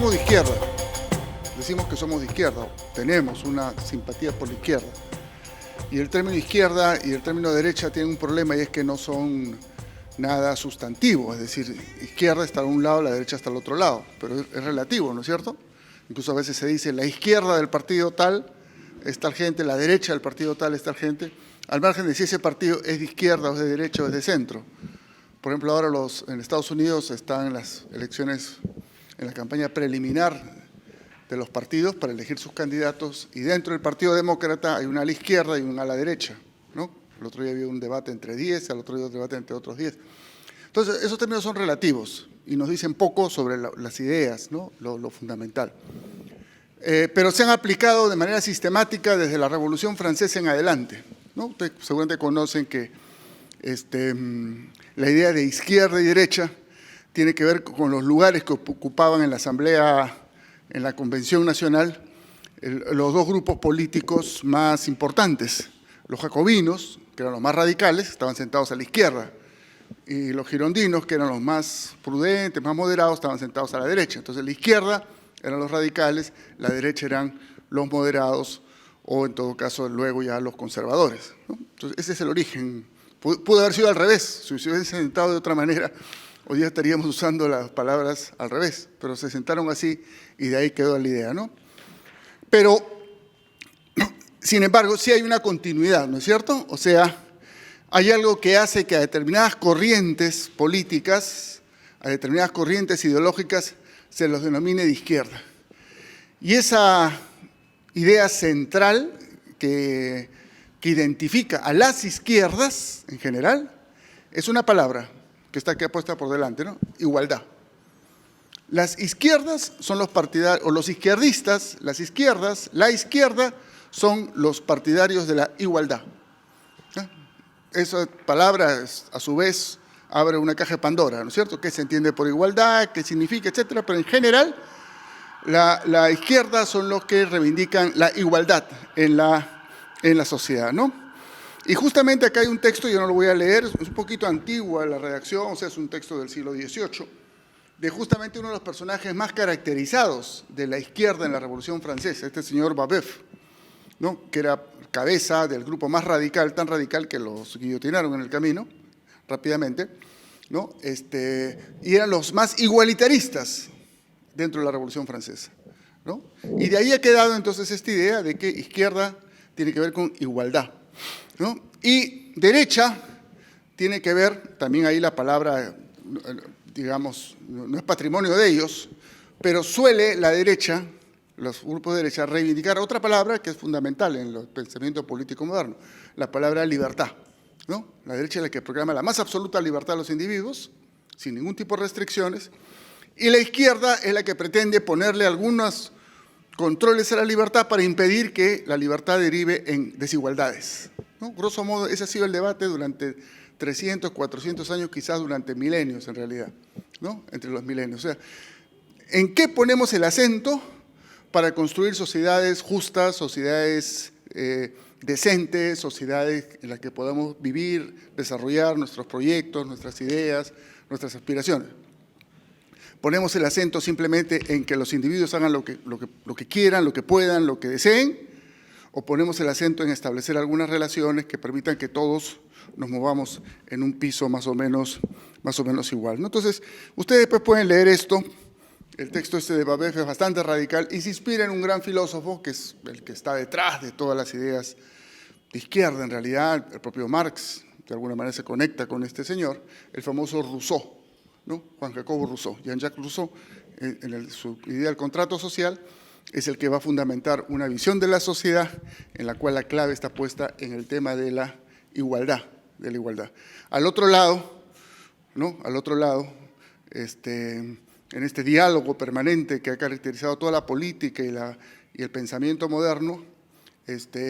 somos de izquierda, decimos que somos de izquierda, tenemos una simpatía por la izquierda. Y el término izquierda y el término derecha tienen un problema, y es que no son nada sustantivo, es decir, izquierda está a un lado, la derecha está al otro lado, pero es relativo, ¿no es cierto? Incluso a veces se dice la izquierda del partido tal es tal gente, la derecha del partido tal es tal gente, al margen de si ese partido es de izquierda o es de derecha o es de centro. Por ejemplo, ahora en Estados Unidos están las elecciones, en la campaña preliminar de los partidos para elegir sus candidatos, y dentro del Partido Demócrata hay una a la izquierda y una a la derecha, ¿no? El otro día había un debate entre 10, al otro día un debate entre otros 10. Entonces, esos términos son relativos y nos dicen poco sobre las ideas, ¿no? Lo fundamental. Pero se han aplicado de manera sistemática desde la Revolución Francesa en adelante, ¿no? Ustedes seguramente conocen que la idea de izquierda y derecha tiene que ver con los lugares que ocupaban en la Asamblea, en la Convención Nacional, los dos grupos políticos más importantes. Los jacobinos, que eran los más radicales, estaban sentados a la izquierda, y los girondinos, que eran los más prudentes, más moderados, estaban sentados a la derecha. Entonces, la izquierda eran los radicales, la derecha eran los moderados, o en todo caso, luego ya los conservadores, ¿no? Entonces, ese es el origen. Pudo haber sido al revés. Si se hubiesen sentado de otra manera, hoy día estaríamos usando las palabras al revés, pero se sentaron así y de ahí quedó la idea, ¿no? Pero, sin embargo, sí hay una continuidad, ¿no es cierto? O sea, hay algo que hace que a determinadas corrientes políticas, a determinadas corrientes ideológicas, se los denomine de izquierda. Y esa idea central que identifica a las izquierdas en general es una palabra que está aquí puesta por delante, ¿no? Igualdad. Las izquierdas son los partidarios, o los izquierdistas, las izquierdas, la izquierda son los partidarios de la igualdad. Esa palabra, a su vez, abre una caja de Pandora, ¿no es cierto? ¿Qué se entiende por igualdad? ¿Qué significa? Etcétera. Pero en general, la izquierda son los que reivindican la igualdad en la sociedad, ¿no? Y justamente acá hay un texto, yo no lo voy a leer, es un poquito antigua la redacción, o sea, es un texto del siglo XVIII, de justamente uno de los personajes más caracterizados de la izquierda en la Revolución Francesa, este señor Babeuf, ¿no? Que era cabeza del grupo más radical, tan radical que los guillotinaron en el camino, rápidamente, ¿no? Y eran los más igualitaristas dentro de la Revolución Francesa, ¿no? Y de ahí ha quedado entonces esta idea de que izquierda tiene que ver con igualdad, ¿no? Y derecha tiene que ver, también ahí la palabra, digamos, no es patrimonio de ellos, pero suele la derecha, los grupos de derecha, reivindicar otra palabra que es fundamental en el pensamiento político moderno, la palabra libertad, ¿no? La derecha es la que proclama la más absoluta libertad de los individuos, sin ningún tipo de restricciones, y la izquierda es la que pretende ponerle algunos controles a la libertad para impedir que la libertad derive en desigualdades, ¿no? Grosso modo, ese ha sido el debate durante 300, 400 años, quizás durante milenios en realidad, ¿no? Entre los milenios. O sea, ¿en qué ponemos el acento para construir sociedades justas, sociedades decentes, sociedades en las que podamos vivir, desarrollar nuestros proyectos, nuestras ideas, nuestras aspiraciones? ¿Ponemos el acento simplemente en que los individuos hagan lo que quieran, lo que puedan, lo que deseen? ¿O ponemos el acento en establecer algunas relaciones que permitan que todos nos movamos en un piso más o menos igual, ¿no? Entonces, ustedes después pueden leer esto. El texto de Babeuf es bastante radical y se inspira en un gran filósofo que es el que está detrás de todas las ideas de izquierda, en realidad, el propio Marx, de alguna manera se conecta con este señor, el famoso Rousseau, ¿no? Juan Jacobo Rousseau. Jean-Jacques Rousseau, en su idea del contrato social, es el que va a fundamentar una visión de la sociedad en la cual la clave está puesta en el tema de la igualdad, Al otro lado, ¿no? Al otro lado, en este diálogo permanente que ha caracterizado toda la política y el pensamiento moderno,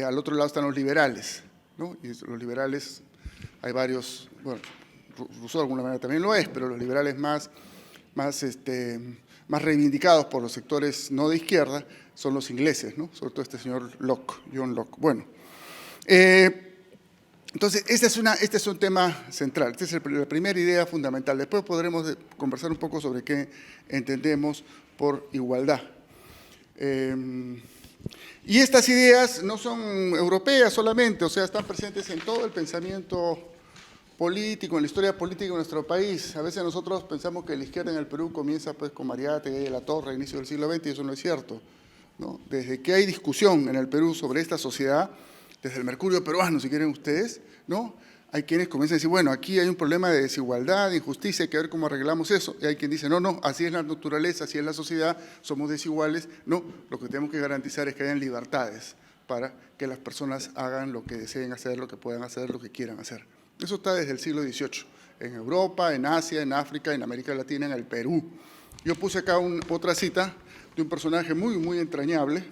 al otro lado están los liberales, ¿no? Y los liberales, hay varios, bueno, Rousseau de alguna manera también lo es, pero los liberales más reivindicados por los sectores no de izquierda son los ingleses, ¿no? Sobre todo este señor Locke, John Locke. Bueno, Entonces, este es un tema central, esta es la primera idea fundamental. Después podremos conversar un poco sobre qué entendemos por igualdad. Y estas ideas no son europeas solamente, o sea, están presentes en todo el pensamiento político, en la historia política de nuestro país. A veces nosotros pensamos que la izquierda en el Perú comienza pues, con Mariátegui de la Torre a inicio del siglo XX, y eso no es cierto, ¿no? Desde que hay discusión en el Perú sobre esta sociedad, desde el Mercurio peruano, si quieren ustedes, ¿no? Hay quienes comienzan a decir, bueno, aquí hay un problema de desigualdad, de injusticia, hay que ver cómo arreglamos eso. Y hay quien dice, no, no, así es la naturaleza, así es la sociedad, somos desiguales. No, lo que tenemos que garantizar es que hayan libertades para que las personas hagan lo que deseen hacer, lo que puedan hacer, lo que quieran hacer. Eso está desde el siglo XVIII, en Europa, en Asia, en África, en América Latina, en el Perú. Yo puse acá otra cita de un personaje muy, muy entrañable,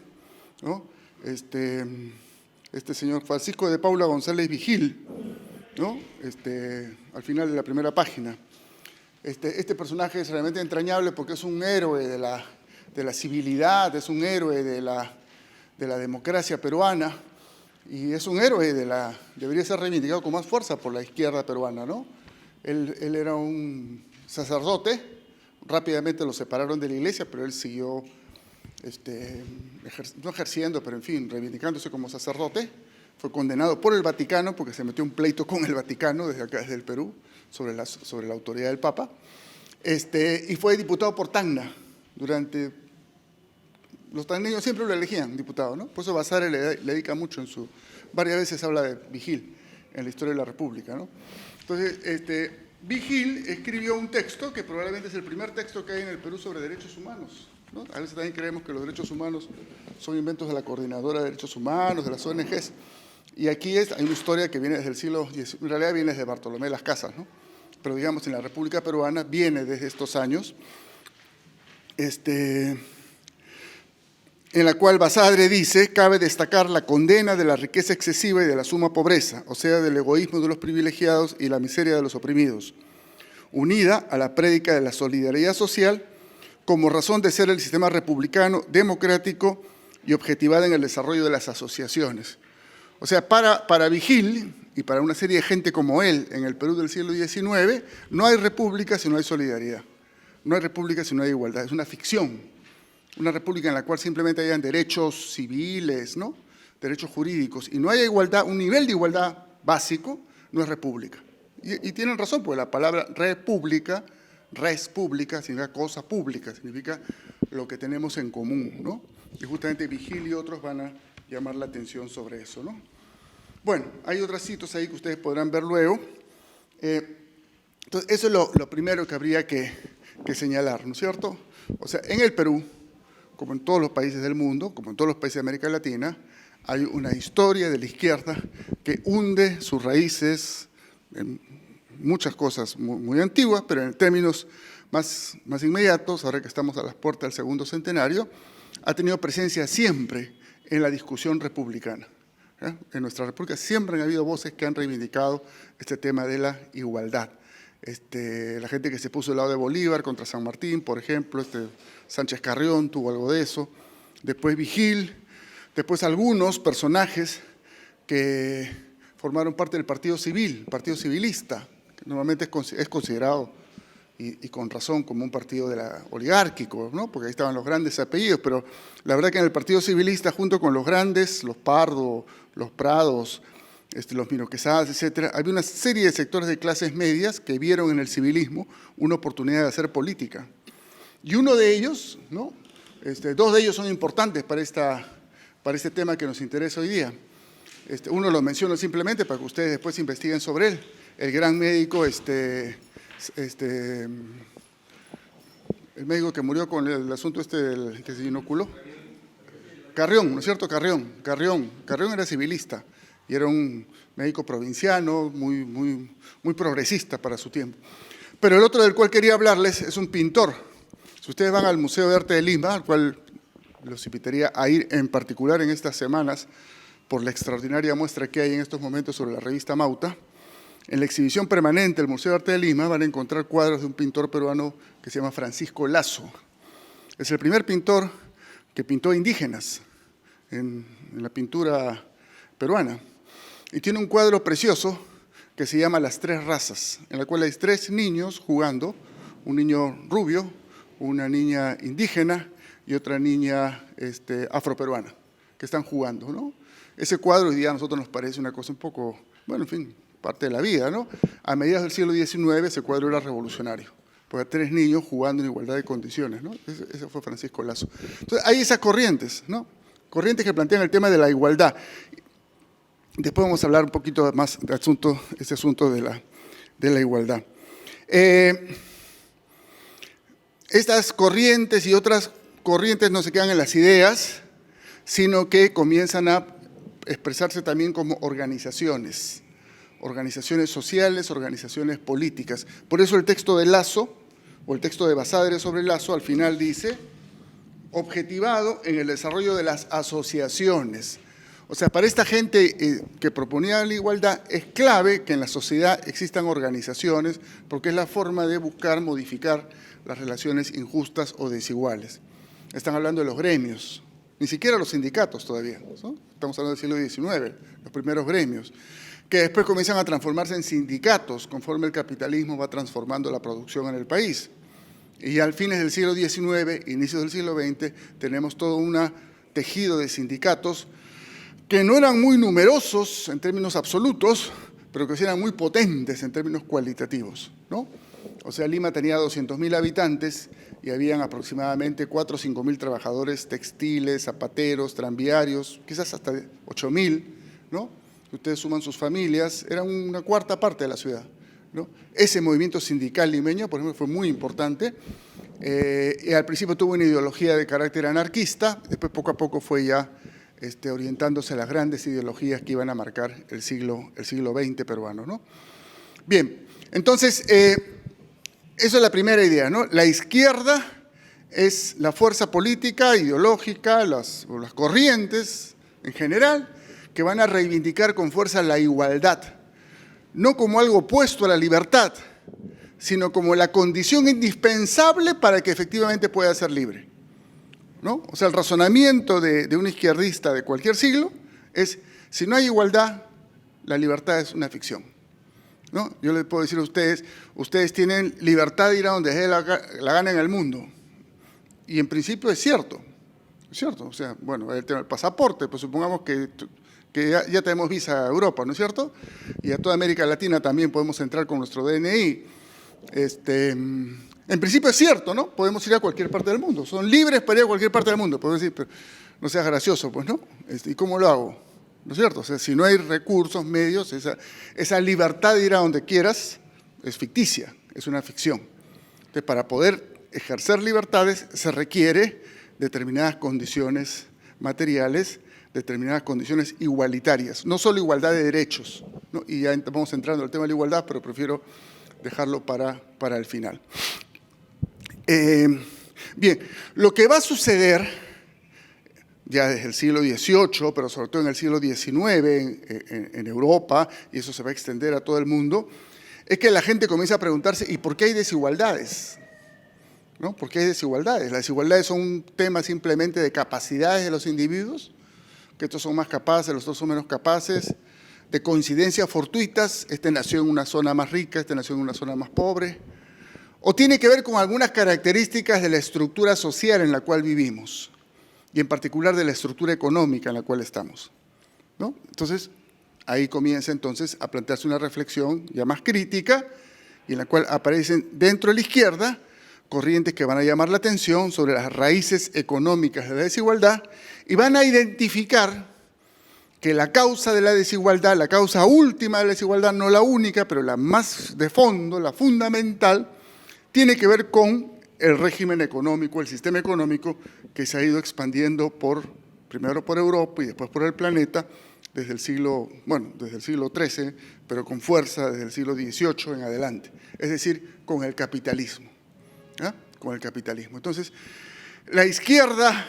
¿no? Este señor Francisco de Paula González Vigil, ¿no? Al final de la primera página. Este personaje es realmente entrañable porque es un héroe de la civilidad, es un héroe de la democracia peruana y es un héroe debería ser reivindicado con más fuerza por la izquierda peruana, ¿no? Él era un sacerdote, rápidamente lo separaron de la iglesia, pero él siguió no ejerciendo, pero en fin, reivindicándose como sacerdote. Fue condenado por el Vaticano porque se metió un pleito con el Vaticano desde acá, desde el Perú, sobre la autoridad del Papa. Y fue diputado por Tacna durante... Los tacneños siempre lo elegían diputado, ¿no? Por eso Basadre le dedica mucho varias veces habla de Vigil en la historia de la República, ¿no? Entonces, Vigil escribió un texto que probablemente es el primer texto que hay en el Perú sobre derechos humanos, ¿no? A veces también creemos que los derechos humanos son inventos de la Coordinadora de Derechos Humanos, de las ONGs, y aquí hay una historia que viene desde el siglo XIX, en realidad viene desde Bartolomé de las Casas, ¿no? Pero digamos en la República Peruana viene desde estos años, en la cual Basadre dice, cabe destacar la condena de la riqueza excesiva y de la suma pobreza, o sea, del egoísmo de los privilegiados y la miseria de los oprimidos, unida a la prédica de la solidaridad social como razón de ser el sistema republicano, democrático y objetivada en el desarrollo de las asociaciones. O sea, para Vigil y para una serie de gente como él en el Perú del siglo XIX, no hay república si no hay solidaridad. No hay república si no hay igualdad. Es una ficción. Una república en la cual simplemente hayan derechos civiles, ¿no? Derechos jurídicos. Y no haya igualdad, un nivel de igualdad básico, no es república. Y tienen razón, porque la palabra república, res pública, significa cosa pública, significa lo que tenemos en común, ¿no? Y justamente Vigil y otros van a llamar la atención sobre eso, ¿no? Bueno, hay otras citas ahí que ustedes podrán ver luego. Entonces, eso es lo primero que habría que señalar, ¿no es cierto? O sea, en el Perú, como en todos los países del mundo, como en todos los países de América Latina, hay una historia de la izquierda que hunde sus raíces en muchas cosas muy antiguas, pero en términos más inmediatos, ahora que estamos a las puertas del segundo centenario, ha tenido presencia siempre en la discusión republicana. En nuestra república siempre han habido voces que han reivindicado este tema de la igualdad. La gente que se puso del lado de Bolívar contra San Martín, por ejemplo, Sánchez Carrión tuvo algo de eso, después Vigil, después algunos personajes que formaron parte del partido civil, partido civilista, que normalmente es considerado, y con razón, como un partido oligárquico, ¿no? Porque ahí estaban los grandes apellidos, pero la verdad que en el partido civilista, junto con los grandes, los Pardo, los Prados, los Mino Quesadas, etcétera, había una serie de sectores de clases medias que vieron en el civilismo una oportunidad de hacer política. Y uno de ellos, ¿no? Dos de ellos son importantes para este tema que nos interesa hoy día. Uno lo menciono simplemente para que ustedes después investiguen sobre él. El gran médico, el médico que murió con el asunto que se inoculó. Carrión, ¿no es cierto? Carrión era civilista y era un médico provinciano muy progresista para su tiempo. Pero el otro del cual quería hablarles es un pintor. Si ustedes van al Museo de Arte de Lima, al cual los invitaría a ir en particular en estas semanas, por la extraordinaria muestra que hay en estos momentos sobre la revista Mauta, en la exhibición permanente del Museo de Arte de Lima van a encontrar cuadros de un pintor peruano que se llama Francisco Lazo. Es el primer pintor que pintó indígenas en la pintura peruana. y tiene un cuadro precioso que se llama Las Tres Razas, en la cual hay 3 niños jugando, un niño rubio, una niña indígena y otra niña afroperuana, que están jugando, ¿no? Ese cuadro hoy día a nosotros nos parece una cosa un poco, bueno, en fin, parte de la vida, ¿no? A mediados del siglo XIX ese cuadro era revolucionario, porque 3 niños jugando en igualdad de condiciones, ¿no? Ese fue Francisco Lazo. Entonces hay esas corrientes, ¿no? Corrientes que plantean el tema de la igualdad. Después vamos a hablar un poquito más de este asunto de la igualdad. Estas corrientes y otras corrientes no se quedan en las ideas, sino que comienzan a expresarse también como organizaciones sociales, organizaciones políticas. Por eso el texto de Lazo, o el texto de Basadre sobre Lazo, al final dice, objetivado en el desarrollo de las asociaciones. O sea, para esta gente que proponía la igualdad, es clave que en la sociedad existan organizaciones, porque es la forma de buscar modificar las relaciones injustas o desiguales. Están hablando de los gremios, ni siquiera los sindicatos todavía, ¿no? Estamos hablando del siglo XIX, los primeros gremios, que después comienzan a transformarse en sindicatos conforme el capitalismo va transformando la producción en el país. Y al fines del siglo XIX, inicios del siglo XX, tenemos todo un tejido de sindicatos que no eran muy numerosos en términos absolutos, pero que sí eran muy potentes en términos cualitativos, ¿no? O sea, Lima tenía 200.000 habitantes y habían aproximadamente 4 o 5.000 trabajadores textiles, zapateros, tranviarios, quizás hasta 8.000, ¿no? Ustedes suman sus familias, eran una cuarta parte de la ciudad, ¿no? Ese movimiento sindical limeño, por ejemplo, fue muy importante. Y al principio tuvo una ideología de carácter anarquista, después poco a poco fue ya orientándose a las grandes ideologías que iban a marcar el siglo XX peruano, ¿no? Bien, entonces, eso es la primera idea, ¿no? La izquierda es la fuerza política, ideológica, las corrientes en general, que van a reivindicar con fuerza la igualdad, no como algo opuesto a la libertad, sino como la condición indispensable para que efectivamente pueda ser libre, ¿no? O sea, el razonamiento de un izquierdista de cualquier siglo es, si no hay igualdad, la libertad es una ficción, ¿no? Yo les puedo decir a ustedes, ustedes tienen libertad de ir a donde se dé la gana en el mundo. Y en principio es cierto, o sea, bueno, el tema del pasaporte, pues supongamos que ya tenemos visa a Europa, ¿no es cierto? Y a toda América Latina también podemos entrar con nuestro DNI. En principio es cierto, ¿no? Podemos ir a cualquier parte del mundo, son libres para ir a cualquier parte del mundo. Podemos decir, pero no seas gracioso, pues, ¿no? ¿Y cómo lo hago? ¿No es cierto? O sea, si no hay recursos, medios, esa libertad de ir a donde quieras es ficticia, es una ficción. Entonces, para poder ejercer libertades se requiere determinadas condiciones materiales, determinadas condiciones igualitarias, no solo igualdad de derechos, ¿no? Y ya vamos entrando al tema de la igualdad, pero prefiero dejarlo para el final. Bien, lo que va a suceder ya desde el siglo XVIII, pero sobre todo en el siglo XIX en Europa, y eso se va a extender a todo el mundo, es que la gente comienza a preguntarse, ¿y por qué hay desigualdades? ¿No? ¿Por qué hay desigualdades? Las desigualdades son un tema simplemente de capacidades de los individuos, que estos son más capaces, los otros son menos capaces, de coincidencias fortuitas, este nació en una zona más rica, este nació en una zona más pobre, o tiene que ver con algunas características de la estructura social en la cual vivimos, y en particular de la estructura económica en la cual estamos, ¿no? Entonces, ahí comienza entonces a plantearse una reflexión ya más crítica, y en la cual aparecen dentro de la izquierda corrientes que van a llamar la atención sobre las raíces económicas de la desigualdad y van a identificar que la causa de la desigualdad, la causa última de la desigualdad, no la única, pero la más de fondo, la fundamental, tiene que ver con el régimen económico, el sistema económico que se ha ido expandiendo primero por Europa y después por el planeta desde el siglo XIII, pero con fuerza desde el siglo XVIII en adelante, es decir, con el capitalismo. Con el capitalismo. Entonces, la izquierda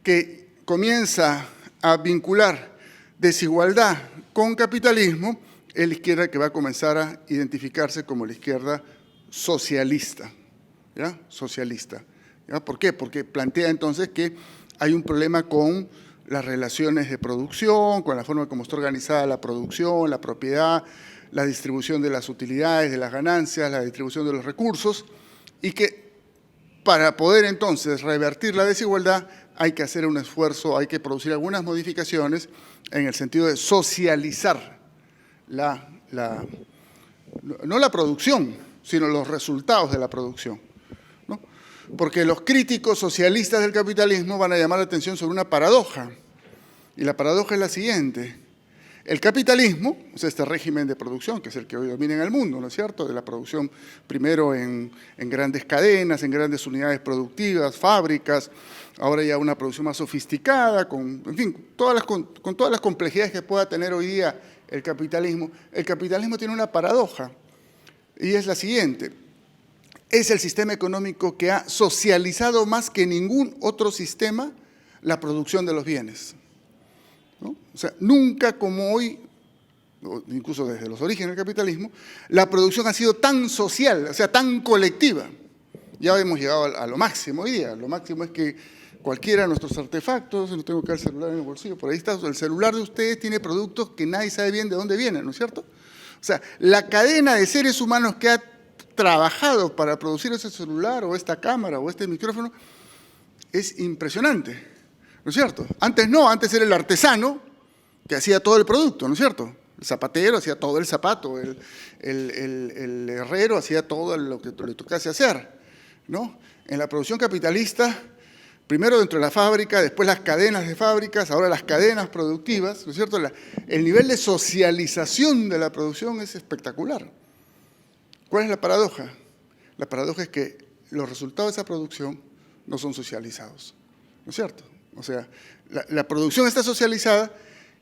que comienza a vincular desigualdad con capitalismo es la izquierda que va a comenzar a identificarse como la izquierda socialista, ¿ya? Socialista. ¿Ya? ¿Por qué? Porque plantea entonces que hay un problema con las relaciones de producción, con la forma como está organizada la producción, la propiedad, la distribución de las utilidades, de las ganancias, la distribución de los recursos, y que para poder entonces revertir la desigualdad hay que hacer un esfuerzo, hay que producir algunas modificaciones en el sentido de socializar no la producción, sino los resultados de la producción, ¿no? Porque los críticos socialistas del capitalismo van a llamar la atención sobre una paradoja, y la paradoja es la siguiente. El capitalismo, o sea, este régimen de producción, que es el que hoy domina en el mundo, ¿no es cierto?, de la producción primero en grandes cadenas, en grandes unidades productivas, fábricas, ahora ya una producción más sofisticada, en fin, con todas las complejidades que pueda tener hoy día el capitalismo tiene una paradoja, y es la siguiente. Es el sistema económico que ha socializado más que ningún otro sistema la producción de los bienes, ¿no? O sea, nunca como hoy, incluso desde los orígenes del capitalismo, la producción ha sido tan social, o sea, tan colectiva. Ya hemos llegado a lo máximo hoy día. Lo máximo es que cualquiera de nuestros artefactos, no tengo que el celular en el bolsillo, por ahí está, el celular de ustedes tiene productos que nadie sabe bien de dónde vienen, ¿no es cierto? O sea, la cadena de seres humanos que ha trabajado para producir ese celular o esta cámara o este micrófono es impresionante, ¿no es cierto? Antes no, antes era el artesano que hacía todo el producto, ¿no es cierto? El zapatero hacía todo el zapato, el herrero hacía todo lo que le tocase hacer, ¿no? En la producción capitalista, primero dentro de la fábrica, después las cadenas de fábricas, ahora las cadenas productivas, ¿no es cierto? El nivel de socialización de la producción es espectacular. ¿Cuál es la paradoja? La paradoja es que los resultados de esa producción no son socializados, ¿no es cierto? O sea, la producción está socializada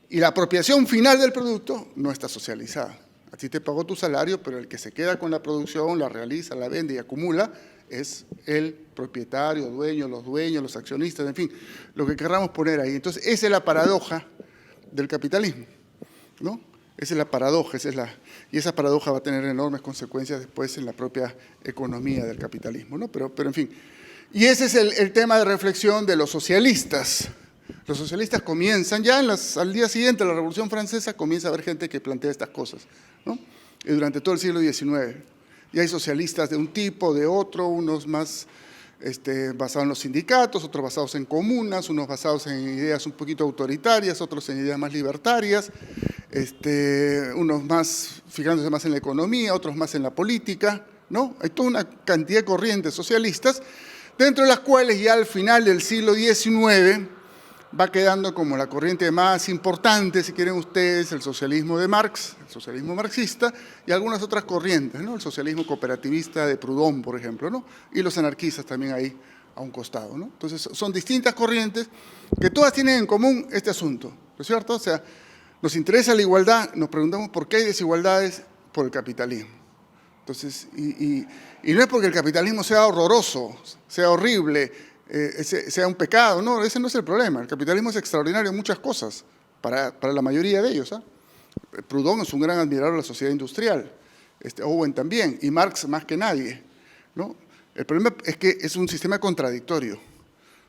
y la apropiación final del producto no está socializada. A ti te pagó tu salario, pero el que se queda con la producción, la realiza, la vende y acumula es el propietario, dueño, los accionistas, en fin, lo que querramos poner ahí. Entonces, esa es la paradoja del capitalismo, ¿no? Esa es la paradoja, y esa paradoja va a tener enormes consecuencias después en la propia economía del capitalismo, ¿no? Pero en fin, y ese es el tema de reflexión de los socialistas. Los socialistas comienzan, ya al día siguiente de la Revolución Francesa, comienza a haber gente que plantea estas cosas, ¿no? Y durante todo el siglo XIX. Y hay socialistas de un tipo, de otro, unos más basados en los sindicatos, otros basados en comunas, unos basados en ideas un poquito autoritarias, otros en ideas más libertarias, unos más fijándose más en la economía, otros más en la política, ¿no? Hay toda una cantidad de corrientes socialistas, dentro de las cuales ya al final del siglo XIX va quedando como la corriente más importante, si quieren ustedes, el socialismo de Marx, el socialismo marxista, y algunas otras corrientes, ¿no? El socialismo cooperativista de Proudhon, por ejemplo, ¿no? Y los anarquistas también ahí a un costado, ¿no? Entonces, son distintas corrientes que todas tienen en común este asunto, ¿no es cierto? O sea, nos interesa la igualdad, nos preguntamos por qué hay desigualdades por el capitalismo. Entonces, y no es porque el capitalismo sea horroroso, sea horrible, sea un pecado, no, ese no es el problema. El capitalismo es extraordinario en muchas cosas, para la mayoría de ellos, ¿eh? Proudhon es un gran admirador de la sociedad industrial, Owen también, y Marx más que nadie, ¿no? El problema es que es un sistema contradictorio.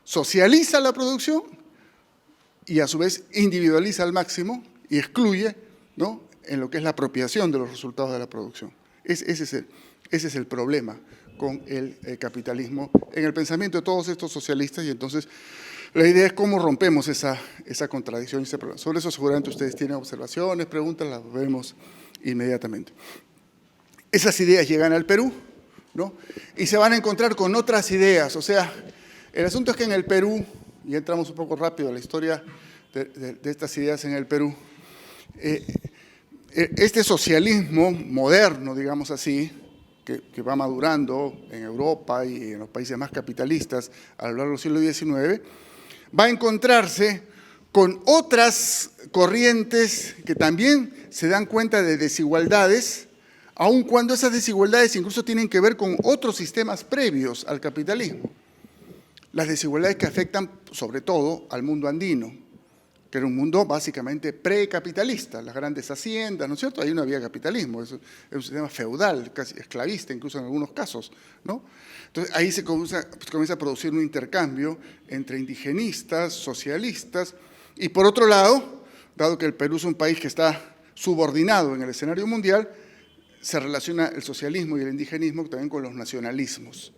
Socializa la producción y a su vez individualiza al máximo y excluye, ¿no?, en lo que es la apropiación de los resultados de la producción. Ese es el problema con el capitalismo en el pensamiento de todos estos socialistas, y entonces la idea es cómo rompemos esa contradicción y ese problema. Sobre eso seguramente ustedes tienen observaciones, preguntas, las vemos inmediatamente. Esas ideas llegan al Perú, ¿no?, y se van a encontrar con otras ideas. O sea, el asunto es que en el Perú, y entramos un poco rápido a la historia de estas ideas en el Perú, este socialismo moderno, digamos así, que va madurando en Europa y en los países más capitalistas a lo largo del siglo XIX, va a encontrarse con otras corrientes que también se dan cuenta de desigualdades, aun cuando esas desigualdades incluso tienen que ver con otros sistemas previos al capitalismo. Las desigualdades que afectan sobre todo al mundo andino, que era un mundo básicamente precapitalista, las grandes haciendas, ¿no es cierto? Ahí no había capitalismo, es un sistema feudal, casi esclavista incluso en algunos casos, ¿no? Entonces ahí se comienza a producir un intercambio entre indigenistas, socialistas Y por otro lado, dado que el Perú es un país que está subordinado en el escenario mundial, se relaciona el socialismo y el indigenismo también con los nacionalismos.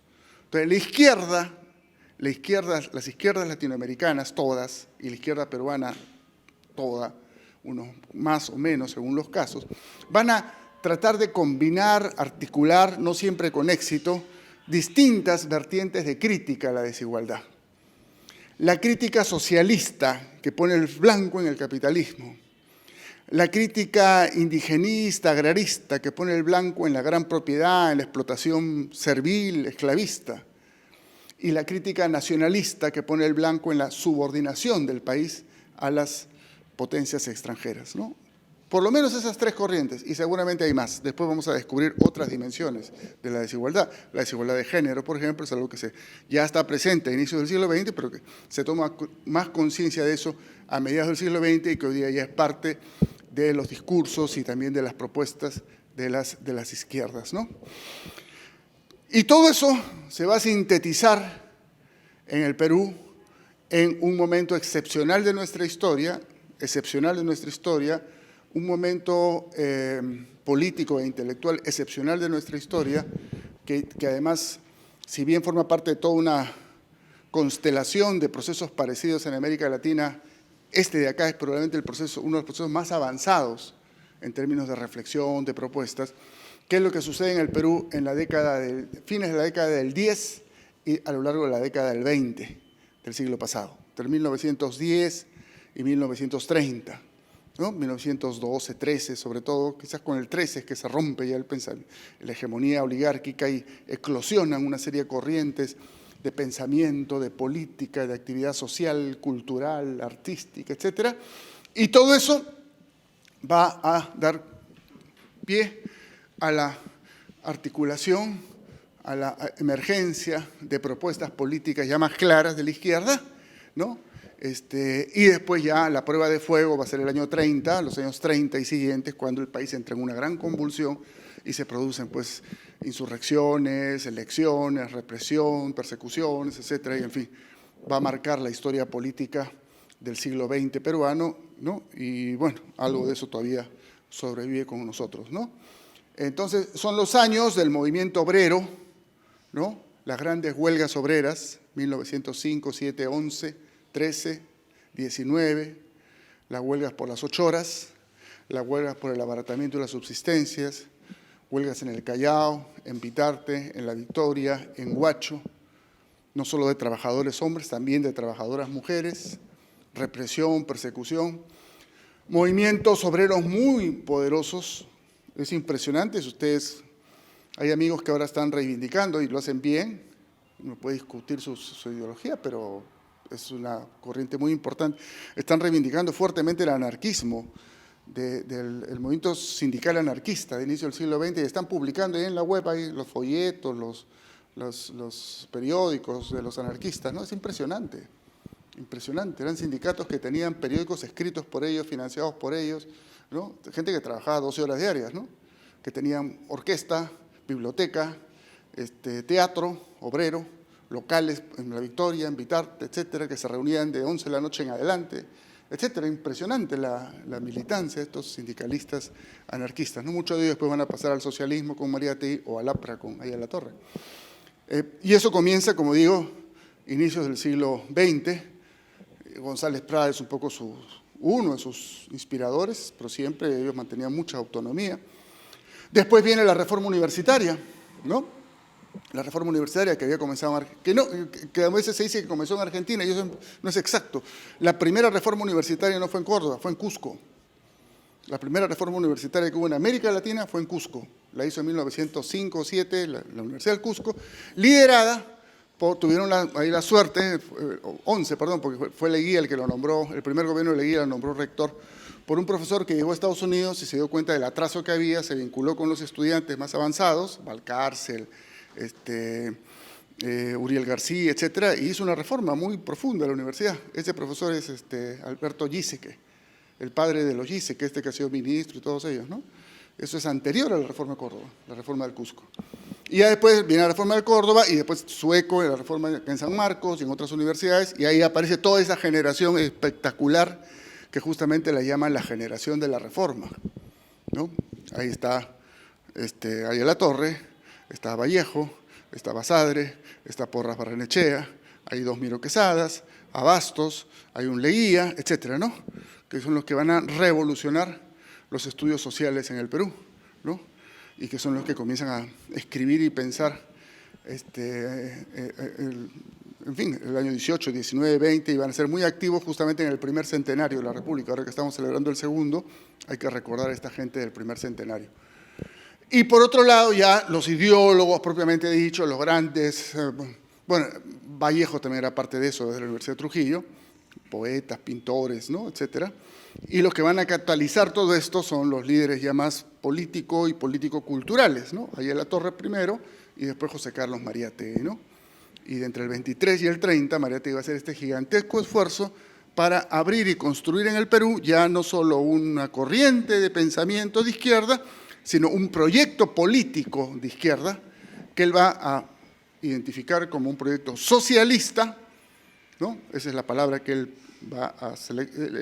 Entonces, las izquierdas latinoamericanas, todas, y la izquierda peruana, toda, unos más o menos según los casos, van a tratar de combinar, articular, no siempre con éxito, distintas vertientes de crítica a la desigualdad. La crítica socialista, que pone el blanco en el capitalismo. La crítica indigenista, agrarista, que pone el blanco en la gran propiedad, en la explotación servil, esclavista. Y la crítica nacionalista, que pone el blanco en la subordinación del país a las potencias extranjeras, ¿no? Por lo menos esas tres corrientes, y seguramente hay más. Después vamos a descubrir otras dimensiones de la desigualdad. La desigualdad de género, por ejemplo, es algo que ya está presente a inicios del siglo XX, pero que se toma más conciencia de eso a mediados del siglo XX y que hoy día ya es parte de los discursos y también de las propuestas de las izquierdas, ¿no? Y todo eso se va a sintetizar en el Perú en un momento excepcional de nuestra historia, un momento político e intelectual excepcional de nuestra historia, que además, si bien forma parte de toda una constelación de procesos parecidos en América Latina, este de acá es probablemente uno de los procesos más avanzados en términos de reflexión, de propuestas. ¿Qué es lo que sucede en el Perú en fines de la década del 10 y a lo largo de la década del 20 del siglo pasado, entre 1910 y 1930? ¿No? 1912, 13 sobre todo, quizás con el 13 es que se rompe ya la hegemonía oligárquica y eclosionan una serie de corrientes de pensamiento, de política, de actividad social, cultural, artística, etc. Y todo eso va a dar pie a la articulación, a la emergencia de propuestas políticas ya más claras de la izquierda, ¿no? Y después ya la prueba de fuego va a ser el año 30, los años 30 y siguientes, cuando el país entra en una gran convulsión y se producen pues insurrecciones, elecciones, represión, persecuciones, etcétera, y en fin, va a marcar la historia política del siglo XX peruano, ¿no? Y bueno, algo de eso todavía sobrevive con nosotros, ¿no? Entonces, son los años del movimiento obrero, ¿no? Las grandes huelgas obreras, 1905, 7, 11, 13, 19, las huelgas por las 8 horas, las huelgas por el abaratamiento de las subsistencias, huelgas en el Callao, en Bitarte, en La Victoria, en Huacho, no solo de trabajadores hombres, también de trabajadoras mujeres, represión, persecución, movimientos obreros muy poderosos. Es impresionante, si ustedes, hay amigos que ahora están reivindicando y lo hacen bien, uno puede discutir su ideología, pero es una corriente muy importante, están reivindicando fuertemente el anarquismo del movimiento sindical anarquista de inicio del siglo XX y están publicando ahí en la web ahí los folletos, los periódicos de los anarquistas, ¿no? Es impresionante, impresionante. Eran sindicatos que tenían periódicos escritos por ellos, financiados por ellos, ¿no? Gente que trabajaba 12 horas diarias, ¿no? Que tenían orquesta, biblioteca, teatro, obrero, locales en La Victoria, en Bitarte, etcétera, que se reunían de 11 de la noche en adelante, etcétera. Impresionante la militancia de estos sindicalistas anarquistas, ¿no? Muchos de ellos después van a pasar al socialismo con María Tei o al APRA con Aya La Torre. Y eso comienza, como digo, inicios del siglo XX. González Prada es un poco uno de sus inspiradores, pero siempre ellos mantenían mucha autonomía. Después viene la reforma universitaria, ¿no? La reforma universitaria que había comenzado, que a veces se dice que comenzó en Argentina, y eso no es exacto. La primera reforma universitaria no fue en Córdoba, fue en Cusco. La primera reforma universitaria que hubo en América Latina fue en Cusco. La hizo en 1905 o 7 la Universidad del Cusco, liderada tuvieron ahí la suerte, 11, perdón, porque fue Leguía el que lo nombró, el primer gobierno de Leguía lo nombró rector, por un profesor que llegó a Estados Unidos y se dio cuenta del atraso que había, se vinculó con los estudiantes más avanzados, Valcárcel, Uriel García, etcétera, y hizo una reforma muy profunda de la universidad. Ese profesor es Alberto Giesecke, el padre de los Giesecke, que ha sido ministro y todos ellos, ¿no? Eso es anterior a la reforma de Córdoba, la reforma del Cusco. Y ya después viene la Reforma de Córdoba y después su eco en la Reforma en San Marcos y en otras universidades, y ahí aparece toda esa generación espectacular que justamente la llaman la generación de la Reforma, ¿no? Ahí está Ayala Torre, está Vallejo, está Basadre, está Porras Barrenechea, hay dos Miro Quesadas, Abastos, hay un Leguía, etcétera, ¿no? Que son los que van a revolucionar los estudios sociales en el Perú, ¿no? Y que son los que comienzan a escribir y pensar, en fin, el año 18, 19, 20, y van a ser muy activos justamente en el primer centenario de la República. Ahora que estamos celebrando el segundo, hay que recordar a esta gente del primer centenario. Y por otro lado, ya los ideólogos propiamente dicho, los grandes, bueno, Vallejo también era parte de eso desde la Universidad de Trujillo, poetas, pintores, ¿no?, etcétera. Y los que van a catalizar todo esto son los líderes ya más político y político-culturales, ¿no? Ayala Torre primero y después José Carlos Mariátegui, ¿no? Y de entre el 23 y el 30, Mariátegui va a hacer este gigantesco esfuerzo para abrir y construir en el Perú ya no solo una corriente de pensamiento de izquierda, sino un proyecto político de izquierda que él va a identificar como un proyecto socialista, ¿no? Esa es la palabra que él va a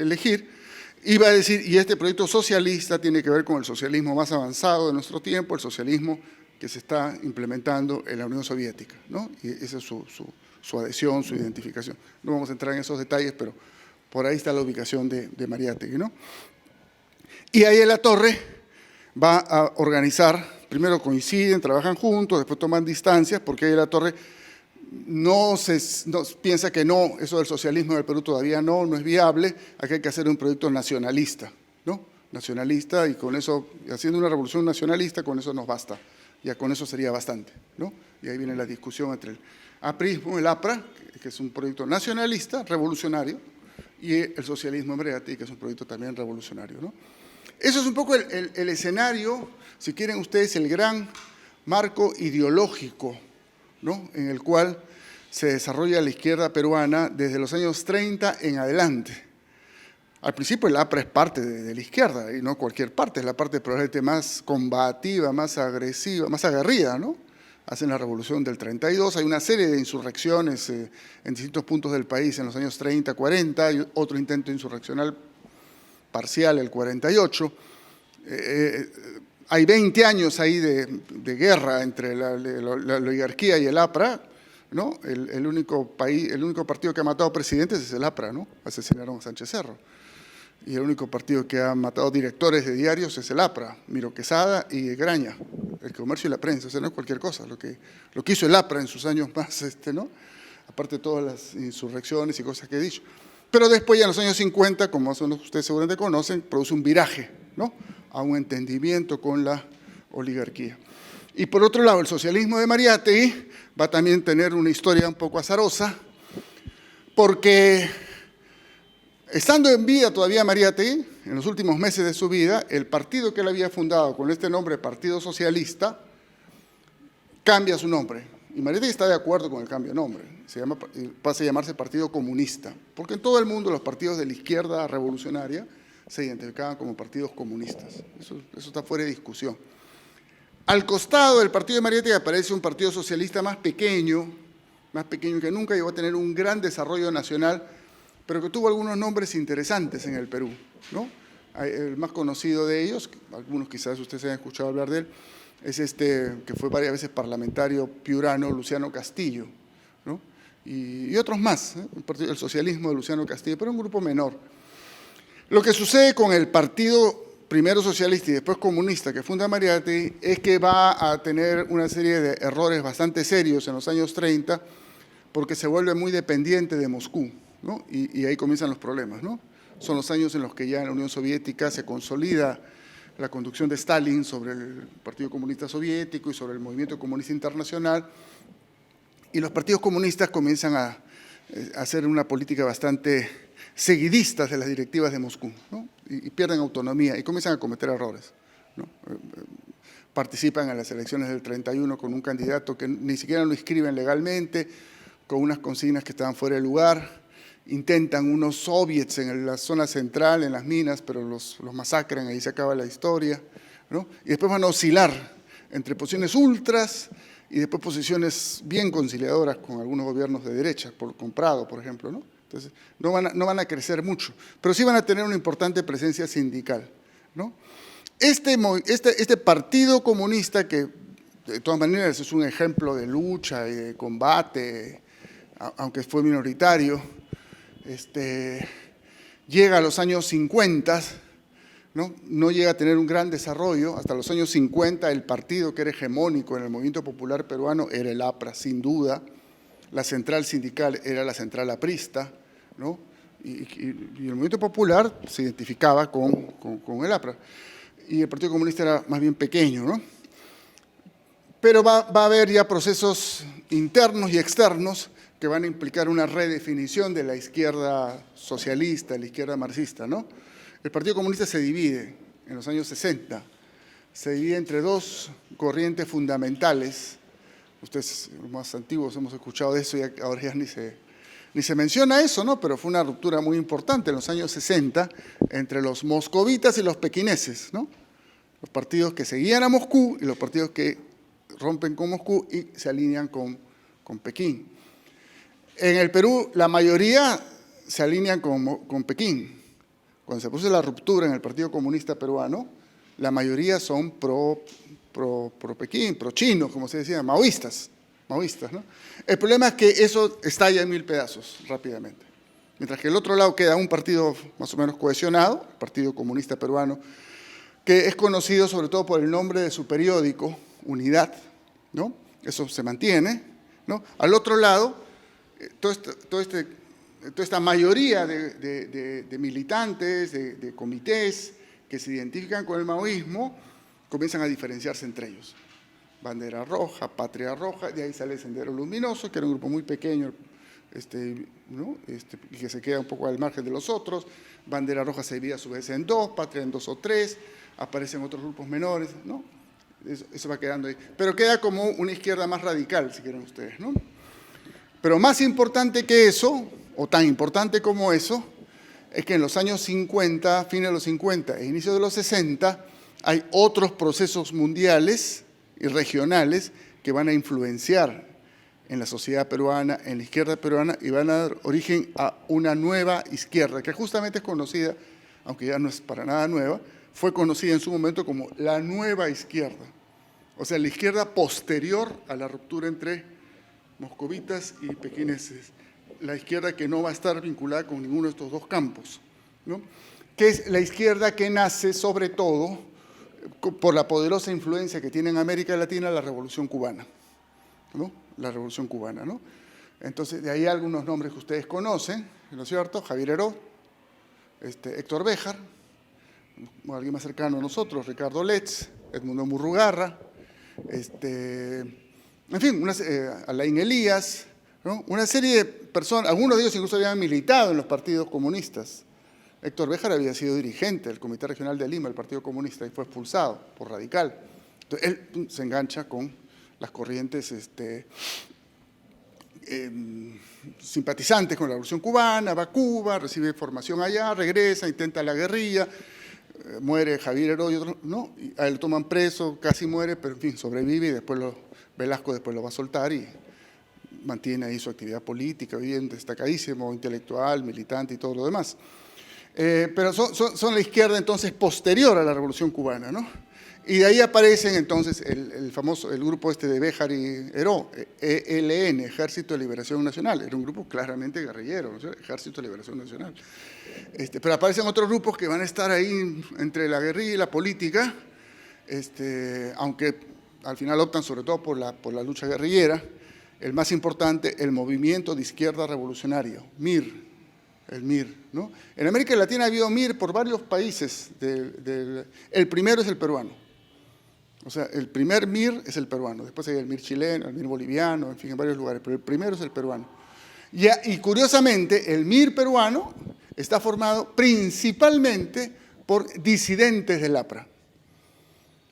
elegir, y va a decir, y este proyecto socialista tiene que ver con el socialismo más avanzado de nuestro tiempo, el socialismo que se está implementando en la Unión Soviética, ¿no? Y esa es su adhesión, su identificación. No vamos a entrar en esos detalles, pero por ahí está la ubicación de Mariátegui, ¿no? Y ahí Ayala Torre va a organizar, primero coinciden, trabajan juntos, después toman distancias, porque Ayala Torre no piensa que no, eso del socialismo en el Perú todavía no es viable, aquí hay que hacer un proyecto nacionalista, ¿no? Nacionalista, y con eso, haciendo una revolución nacionalista, con eso nos basta, ya con eso sería bastante, ¿no? Y ahí viene la discusión entre el aprismo, el APRA, que es un proyecto nacionalista, revolucionario, y el socialismo en Mariátegui, que es un proyecto también revolucionario, ¿no? Eso es un poco el escenario, si quieren ustedes, el gran marco ideológico, ¿no?, en el cual se desarrolla la izquierda peruana desde los años 30 en adelante. Al principio el APRA es parte de la izquierda, y no cualquier parte, es la parte probablemente más combativa, más agresiva, más aguerrida, ¿no? Hacen la revolución del 32, hay una serie de insurrecciones en distintos puntos del país en los años 30, 40, hay otro intento insurreccional parcial, el 48, hay 20 años ahí de guerra entre la oligarquía y el APRA, ¿no? El único partido que ha matado presidentes es el APRA, ¿no? Asesinaron a Sánchez Cerro. Y el único partido que ha matado directores de diarios es el APRA, Miro Quesada y Graña, el comercio y la prensa. O sea, no es cualquier cosa lo que hizo el APRA en sus años más, ¿no? Aparte de todas las insurrecciones y cosas que he dicho. Pero después, ya en los años 50, como ustedes seguramente conocen, produce un viraje, ¿no?, a un entendimiento con la oligarquía. Y por otro lado, el socialismo de Mariátegui va a también tener una historia un poco azarosa, porque estando en vida todavía Mariátegui, en los últimos meses de su vida, el partido que él había fundado con este nombre, Partido Socialista, cambia su nombre. Y Mariátegui está de acuerdo con el cambio de nombre, pasa a llamarse Partido Comunista, porque en todo el mundo los partidos de la izquierda revolucionaria se identificaban como partidos comunistas. Eso está fuera de discusión. Al costado del partido de Mariátegui aparece un partido socialista más pequeño que nunca llegó a tener un gran desarrollo nacional, pero que tuvo algunos nombres interesantes en el Perú, ¿no? El más conocido de ellos, algunos quizás ustedes hayan escuchado hablar de él, es que fue varias veces parlamentario piurano, Luciano Castillo, ¿no? Y otros más, ¿eh? El socialismo de Luciano Castillo, pero un grupo menor. Lo que sucede con el partido primero socialista y después comunista que funda Mariátegui es que va a tener una serie de errores bastante serios en los años 30 porque se vuelve muy dependiente de Moscú, ¿no? Y ahí comienzan los problemas, ¿no? Son los años en los que ya en la Unión Soviética se consolida la conducción de Stalin sobre el Partido Comunista Soviético y sobre el movimiento comunista internacional, y los partidos comunistas comienzan a hacer una política bastante seguidista de las directivas de Moscú, ¿no? Y pierden autonomía y comienzan a cometer errores, ¿no? Participan en las elecciones del 31 con un candidato que ni siquiera lo inscriben legalmente, con unas consignas que estaban fuera de lugar, intentan unos soviets en la zona central, en las minas, pero los masacran, ahí se acaba la historia, ¿no? Y después van a oscilar entre posiciones ultras y después posiciones bien conciliadoras con algunos gobiernos de derecha, con Prado, por ejemplo, ¿no? Entonces, no van a crecer mucho, pero sí van a tener una importante presencia sindical, ¿no? Este partido comunista, que de todas maneras es un ejemplo de lucha y de combate, aunque fue minoritario, llega a los años 50, no llega a tener un gran desarrollo. Hasta los años 50 el partido que era hegemónico en el movimiento popular peruano era el APRA, sin duda. La central sindical era la central aprista, ¿no? Y el movimiento popular se identificaba con el APRA. Y el Partido Comunista era más bien pequeño, ¿no? Pero va a haber ya procesos internos y externos que van a implicar una redefinición de la izquierda socialista, la izquierda marxista, ¿no? El Partido Comunista se divide en los años 60, se divide entre dos corrientes fundamentales. Ustedes, los más antiguos, hemos escuchado de eso y ahora ya ni se menciona eso, ¿no? Pero fue una ruptura muy importante en los años 60 entre los moscovitas y los pequineses, ¿no? Los partidos que seguían a Moscú y los partidos que rompen con Moscú y se alinean con Pekín. En el Perú, la mayoría se alinean con Pekín. Cuando se produce la ruptura en el Partido Comunista Peruano, la mayoría son pro Pekín, pro chinos, como se decía, maoístas, ¿no? El problema es que eso estalla en mil pedazos rápidamente. Mientras que el otro lado queda un partido más o menos cohesionado, el Partido Comunista Peruano, que es conocido sobre todo por el nombre de su periódico, Unidad, ¿no? Eso se mantiene, ¿no? Al otro lado, toda esta mayoría de militantes, de comités que se identifican con el maoísmo, comienzan a diferenciarse entre ellos. Bandera Roja, Patria Roja, de ahí sale Sendero Luminoso, que era un grupo muy pequeño, ¿no? Y que se queda un poco al margen de los otros. Bandera Roja se divide a su vez en dos, Patria en dos o tres, aparecen otros grupos menores, ¿no? Eso va quedando ahí. Pero queda como una izquierda más radical, si quieren ustedes, ¿no? Pero más importante que eso, o tan importante como eso, es que en los años 50, fines de los 50 e inicio de los 60, hay otros procesos mundiales y regionales que van a influenciar en la sociedad peruana, en la izquierda peruana, y van a dar origen a una nueva izquierda, que justamente es conocida, aunque ya no es para nada nueva, fue conocida en su momento como la nueva izquierda. O sea, la izquierda posterior a la ruptura entre moscovitas y pequineses. La izquierda que no va a estar vinculada con ninguno de estos dos campos, ¿no? Que es la izquierda que nace sobre todo por la poderosa influencia que tiene en América Latina la Revolución Cubana, ¿no? La Revolución Cubana, ¿no? Entonces, de ahí algunos nombres que ustedes conocen, ¿no es cierto? Javier Heró, Héctor Béjar, alguien más cercano a nosotros, Ricardo Letts, Edmundo Murrugarra, en fin, Alain Elías, ¿no? Una serie de personas, algunos de ellos incluso habían militado en los partidos comunistas. Héctor Béjar había sido dirigente del Comité Regional de Lima, el Partido Comunista, y fue expulsado por radical. Entonces, él se engancha con las corrientes simpatizantes con la Revolución Cubana, va a Cuba, recibe formación allá, regresa, intenta la guerrilla, muere Javier Heró y otros, ¿no? Y a él lo toman preso, casi muere, pero en fin, sobrevive y después Velasco después lo va a soltar y mantiene ahí su actividad política, bien destacadísimo, intelectual, militante y todo lo demás. Pero son la izquierda entonces posterior a la Revolución Cubana, ¿no? Y de ahí aparecen entonces el grupo de Béjar y Heró, ELN, Ejército de Liberación Nacional. Era un grupo claramente guerrillero, ¿no? Ejército de Liberación Nacional. Pero aparecen otros grupos que van a estar ahí entre la guerrilla y la política, aunque al final optan sobre todo por la lucha guerrillera. El más importante, el Movimiento de Izquierda Revolucionario, MIR, el MIR, ¿no? En América Latina ha habido MIR por varios países. El primero es el peruano. O sea, el primer MIR es el peruano. Después hay el MIR chileno, el MIR boliviano, en fin, en varios lugares. Pero el primero es el peruano. Y curiosamente, el MIR peruano está formado principalmente por disidentes del APRA.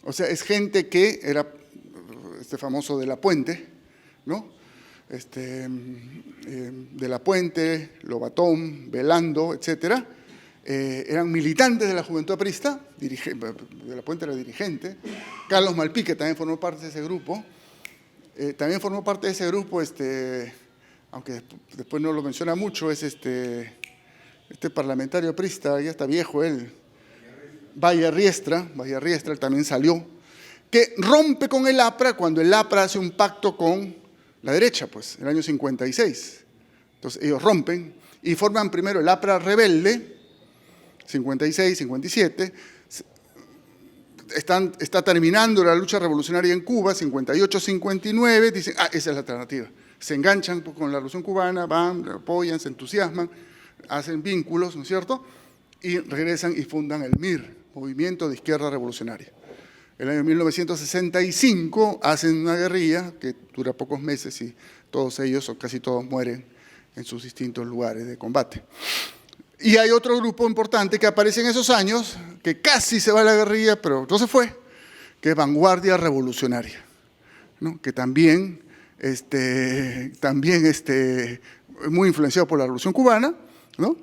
O sea, es gente que era famoso de la Puente, ¿no? De la Puente, Lobatón, Velando, etcétera, eran militantes de la Juventud Aprista, de la Puente era dirigente, Carlos Malpique también formó parte de ese grupo, También formó parte de ese grupo, aunque después no lo menciona mucho, es este parlamentario aprista, ya está viejo él, Valle Riestra, él también salió, que rompe con el APRA cuando el APRA hace un pacto con la derecha, pues, en el año 56. Entonces ellos rompen y forman primero el APRA rebelde, 56, 57, está terminando la lucha revolucionaria en Cuba, 58, 59, dicen, esa es la alternativa. Se enganchan con la revolución cubana, van, apoyan, se entusiasman, hacen vínculos, ¿no es cierto? Y regresan y fundan el MIR, Movimiento de Izquierda Revolucionaria. El año 1965 hacen una guerrilla que dura pocos meses y todos ellos, o casi todos, mueren en sus distintos lugares de combate. Y hay otro grupo importante que aparece en esos años, que casi se va a la guerrilla, pero no se fue, que es Vanguardia Revolucionaria, ¿no? Que también muy influenciado por la Revolución Cubana, ¿no?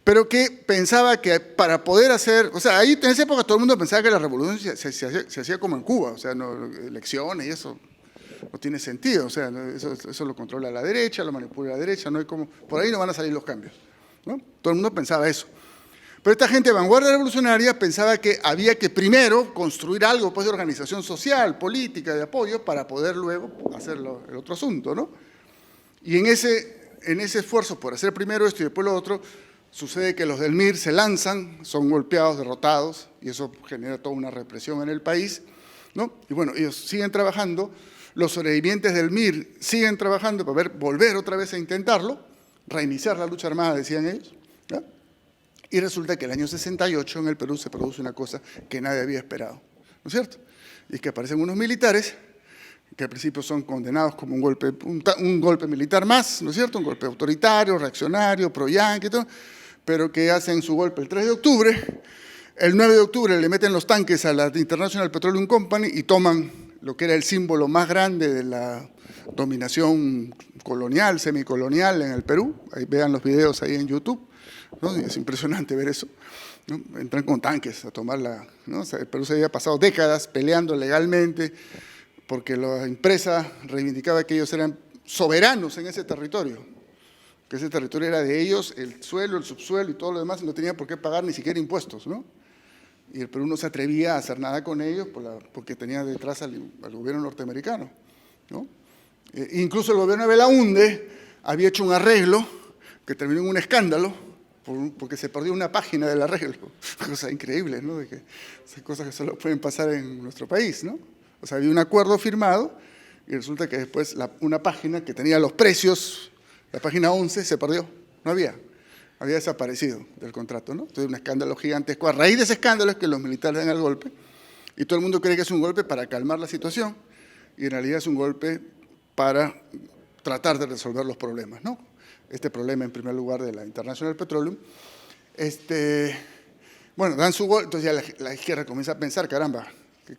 Pero que pensaba que para poder hacer, o sea, ahí en esa época todo el mundo pensaba que la revolución se hacía como en Cuba, o sea, no, elecciones y eso no tiene sentido, o sea, eso lo controla la derecha, lo manipula la derecha, no hay como, por ahí no van a salir los cambios, ¿no? Todo el mundo pensaba eso. Pero esta gente de vanguardia revolucionaria pensaba que había que primero construir algo pues, de organización social, política, de apoyo, para poder luego hacer el otro asunto, ¿no? Y en ese esfuerzo por hacer primero esto y después lo otro, sucede que los del MIR se lanzan, son golpeados, derrotados, y eso genera toda una represión en el país, ¿no? Y bueno, ellos siguen trabajando, los sobrevivientes del MIR siguen trabajando para volver otra vez a intentarlo, reiniciar la lucha armada, decían ellos, ¿no? Y resulta que el año 68 en el Perú se produce una cosa que nadie había esperado, ¿no es cierto? Y es que aparecen unos militares que al principio son condenados como un golpe militar más, ¿no es cierto? Un golpe autoritario, reaccionario, pro-yanqui y todo, pero que hacen su golpe el 3 de octubre. El 9 de octubre le meten los tanques a la International Petroleum Company y toman lo que era el símbolo más grande de la dominación colonial, semicolonial en el Perú. Ahí vean los videos ahí en YouTube, ¿no? Es impresionante ver eso, ¿no? Entran con tanques a tomarla, ¿no? O sea, el Perú se había pasado décadas peleando legalmente porque la empresa reivindicaba que ellos eran soberanos en ese territorio, que ese territorio era de ellos, el suelo, el subsuelo y todo lo demás, y no tenían por qué pagar ni siquiera impuestos, ¿no? Y el Perú no se atrevía a hacer nada con ellos porque tenía detrás al gobierno norteamericano, ¿no? Incluso el gobierno de Belaúnde había hecho un arreglo que terminó en un escándalo porque se perdió una página del arreglo. Cosa increíble, ¿no? De que esas cosas que solo pueden pasar en nuestro país, ¿no? O sea, había un acuerdo firmado y resulta que después una página que tenía los precios, la página 11, se perdió, no había desaparecido del contrato, ¿no? Entonces un escándalo gigantesco. A raíz de ese escándalo es que los militares dan el golpe y todo el mundo cree que es un golpe para calmar la situación y en realidad es un golpe para tratar de resolver los problemas, ¿no? Este problema en primer lugar de la International Petroleum. Bueno, dan su golpe, entonces ya la izquierda comienza a pensar, caramba,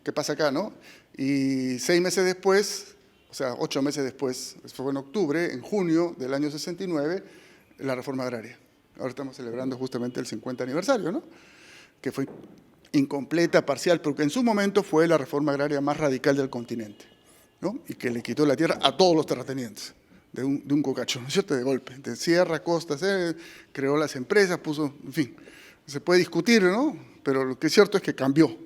¿qué pasa acá, no? Y 6 meses después, o sea, 8 meses después, esto fue en octubre, en junio del año 69, la reforma agraria. Ahora estamos celebrando justamente el 50 aniversario, ¿no? Que fue incompleta, parcial, porque en su momento fue la reforma agraria más radical del continente, ¿no? Y que le quitó la tierra a todos los terratenientes, de un cocacho, ¿no es cierto?, de golpe. De sierra, costa, creó las empresas, puso, en fin, se puede discutir, ¿no? Pero lo que es cierto es que cambió.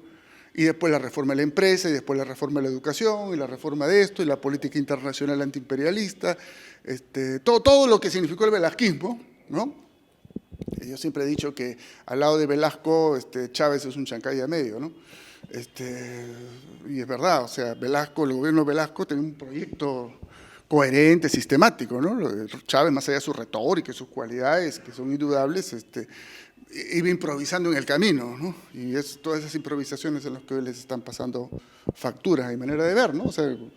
Y después la reforma de la empresa, y después la reforma de la educación, y la reforma de esto, y la política internacional antiimperialista, todo lo que significó el velasquismo, ¿no? Yo siempre he dicho que al lado de Velasco, Chávez es un Chancay a medio, ¿no? Y es verdad, o sea, el gobierno de Velasco tenía un proyecto coherente, sistemático, ¿no? Chávez, más allá de su retórica y sus cualidades, que son indudables, iba improvisando en el camino, ¿no? Y es todas esas improvisaciones en las que hoy les están pasando facturas y manera de ver, ¿no? O sea, el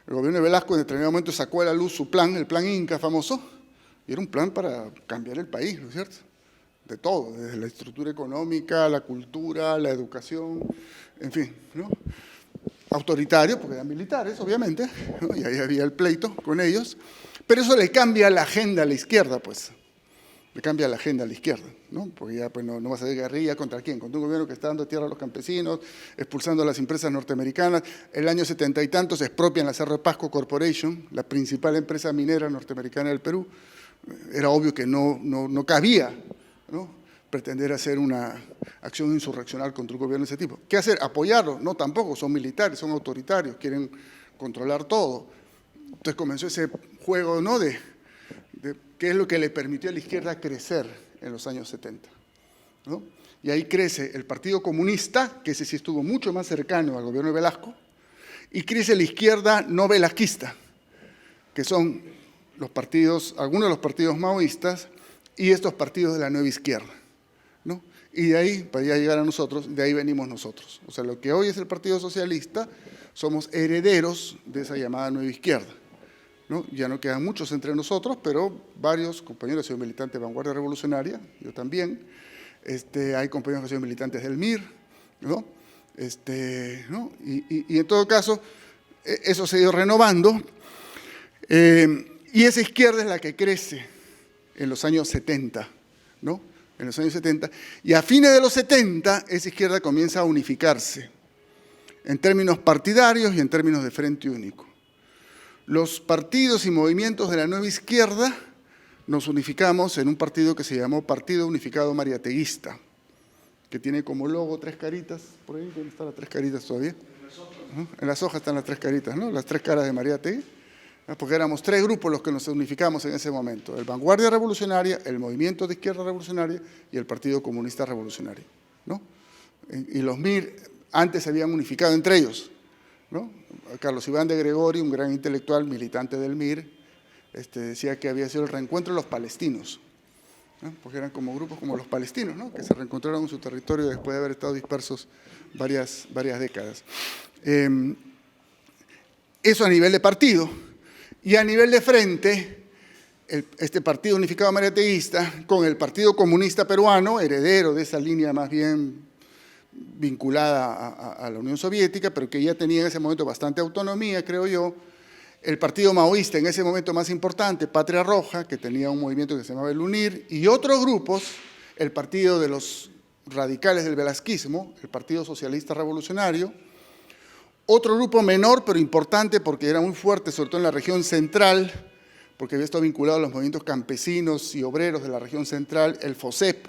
gobierno de Velasco en determinado momento sacó a la luz su plan, el plan Inca famoso, y era un plan para cambiar el país, ¿no es cierto? De todo, desde la estructura económica, la cultura, la educación, en fin, ¿no? Autoritario, porque eran militares, obviamente, ¿no? Y ahí había el pleito con ellos, pero eso le cambia la agenda a la izquierda, pues. le cambia la agenda a la izquierda, ¿no? Porque ya pues, no va a ser guerrilla contra quién, contra un gobierno que está dando tierra a los campesinos, expulsando a las empresas norteamericanas. El año 70 y tantos se expropian la Cerro de Pasco Corporation, la principal empresa minera norteamericana del Perú. Era obvio que no cabía, ¿no?, pretender hacer una acción insurreccional contra un gobierno de ese tipo. ¿Qué hacer? ¿Apoyarlo? No, tampoco, son militares, son autoritarios, quieren controlar todo. Entonces comenzó ese juego, ¿no?, de qué es lo que le permitió a la izquierda crecer en los años 70, ¿no? Y ahí crece el Partido Comunista, que ese sí estuvo mucho más cercano al gobierno de Velasco, y crece la izquierda no velasquista, que son los partidos, algunos de los partidos maoístas y estos partidos de la nueva izquierda, ¿no? Y de ahí, para ya llegar a nosotros, de ahí venimos nosotros. O sea, lo que hoy es el Partido Socialista, somos herederos de esa llamada nueva izquierda, ¿no? Ya no quedan muchos entre nosotros, pero varios compañeros han sido militantes de Vanguardia Revolucionaria, yo también. Hay compañeros que han sido militantes del MIR, ¿no? ¿No? Y en todo caso, eso se ha ido renovando. Y esa izquierda es la que crece en los años 70, ¿no? En los años 70. Y a fines de los 70, esa izquierda comienza a unificarse en términos partidarios y en términos de frente único. Los partidos y movimientos de la nueva izquierda nos unificamos en un partido que se llamó Partido Unificado Mariateguista, que tiene como logo 3 caritas. ¿Por ahí dónde están las 3 caritas todavía? En las hojas están las 3 caritas, ¿no? Las 3 caras de Mariátegui, porque éramos 3 grupos los que nos unificamos en ese momento: el Vanguardia Revolucionaria, el Movimiento de Izquierda Revolucionaria y el Partido Comunista Revolucionario, ¿no? Y los MIR antes se habían unificado entre ellos, ¿no? Carlos Iván de Gregorio, un gran intelectual militante del MIR, decía que había sido el reencuentro de los palestinos, ¿no? Porque eran como grupos como los palestinos, ¿no?, que se reencontraron en su territorio después de haber estado dispersos varias décadas. Eso a nivel de partido. Y a nivel de frente, este Partido Unificado Mariateguista con el Partido Comunista Peruano, heredero de esa línea más bien vinculada a la Unión Soviética, pero que ya tenía en ese momento bastante autonomía, creo yo. El partido maoísta en ese momento más importante, Patria Roja, que tenía un movimiento que se llamaba el UNIR, y otros grupos, el partido de los radicales del velasquismo, el Partido Socialista Revolucionario, otro grupo menor pero importante porque era muy fuerte, sobre todo en la región central, porque había estado vinculado a los movimientos campesinos y obreros de la región central, el FOSEP,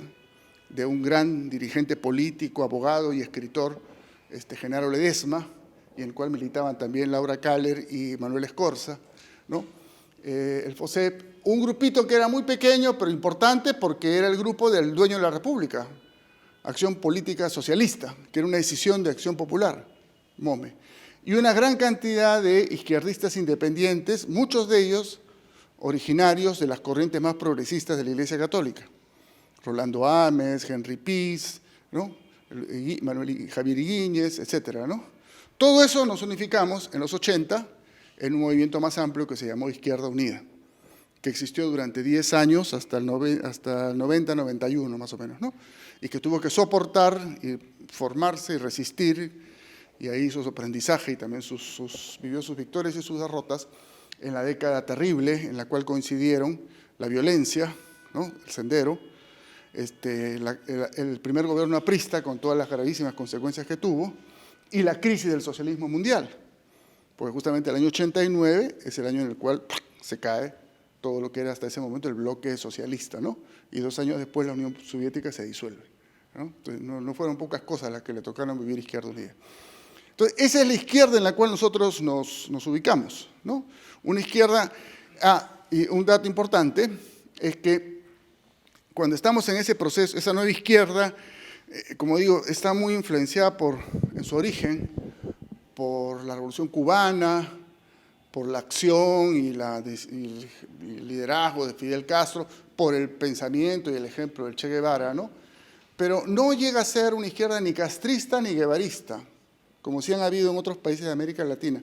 de un gran dirigente político, abogado y escritor, Genaro Ledesma, y en el cual militaban también Laura Kaller y Manuel Escorza, ¿no? El FOSEP, un grupito que era muy pequeño pero importante porque era el grupo del dueño de la República, Acción Política Socialista, que era una decisión de Acción Popular, MOME, y una gran cantidad de izquierdistas independientes, muchos de ellos originarios de las corrientes más progresistas de la Iglesia Católica. Rolando Ames, Henry Piz, ¿no?, Javier Higuíñez, etcétera, ¿no? Todo eso nos unificamos en los 80 en un movimiento más amplio que se llamó Izquierda Unida, que existió durante 10 años, hasta el 90, 91 más o menos, ¿no? Y que tuvo que soportar, y formarse y resistir, y ahí hizo su aprendizaje y también vivió sus victorias y sus derrotas en la década terrible en la cual coincidieron la violencia, ¿no?, el sendero, el primer gobierno aprista con todas las gravísimas consecuencias que tuvo, y la crisis del socialismo mundial, porque justamente el año 89 es el año en el cual se cae todo lo que era hasta ese momento el bloque socialista, ¿no? Y 2 años después la Unión Soviética se disuelve, ¿no? Entonces, no fueron pocas cosas las que le tocaron vivir Izquierda Unida. Entonces, esa es la izquierda en la cual nosotros nos ubicamos, ¿no? Una izquierda, y un dato importante es que cuando estamos en ese proceso, esa nueva izquierda, como digo, está muy influenciada en su origen por la Revolución Cubana, por la acción y el liderazgo de Fidel Castro, por el pensamiento y el ejemplo del Che Guevara, ¿no? Pero no llega a ser una izquierda ni castrista ni guevarista, como sí han habido en otros países de América Latina,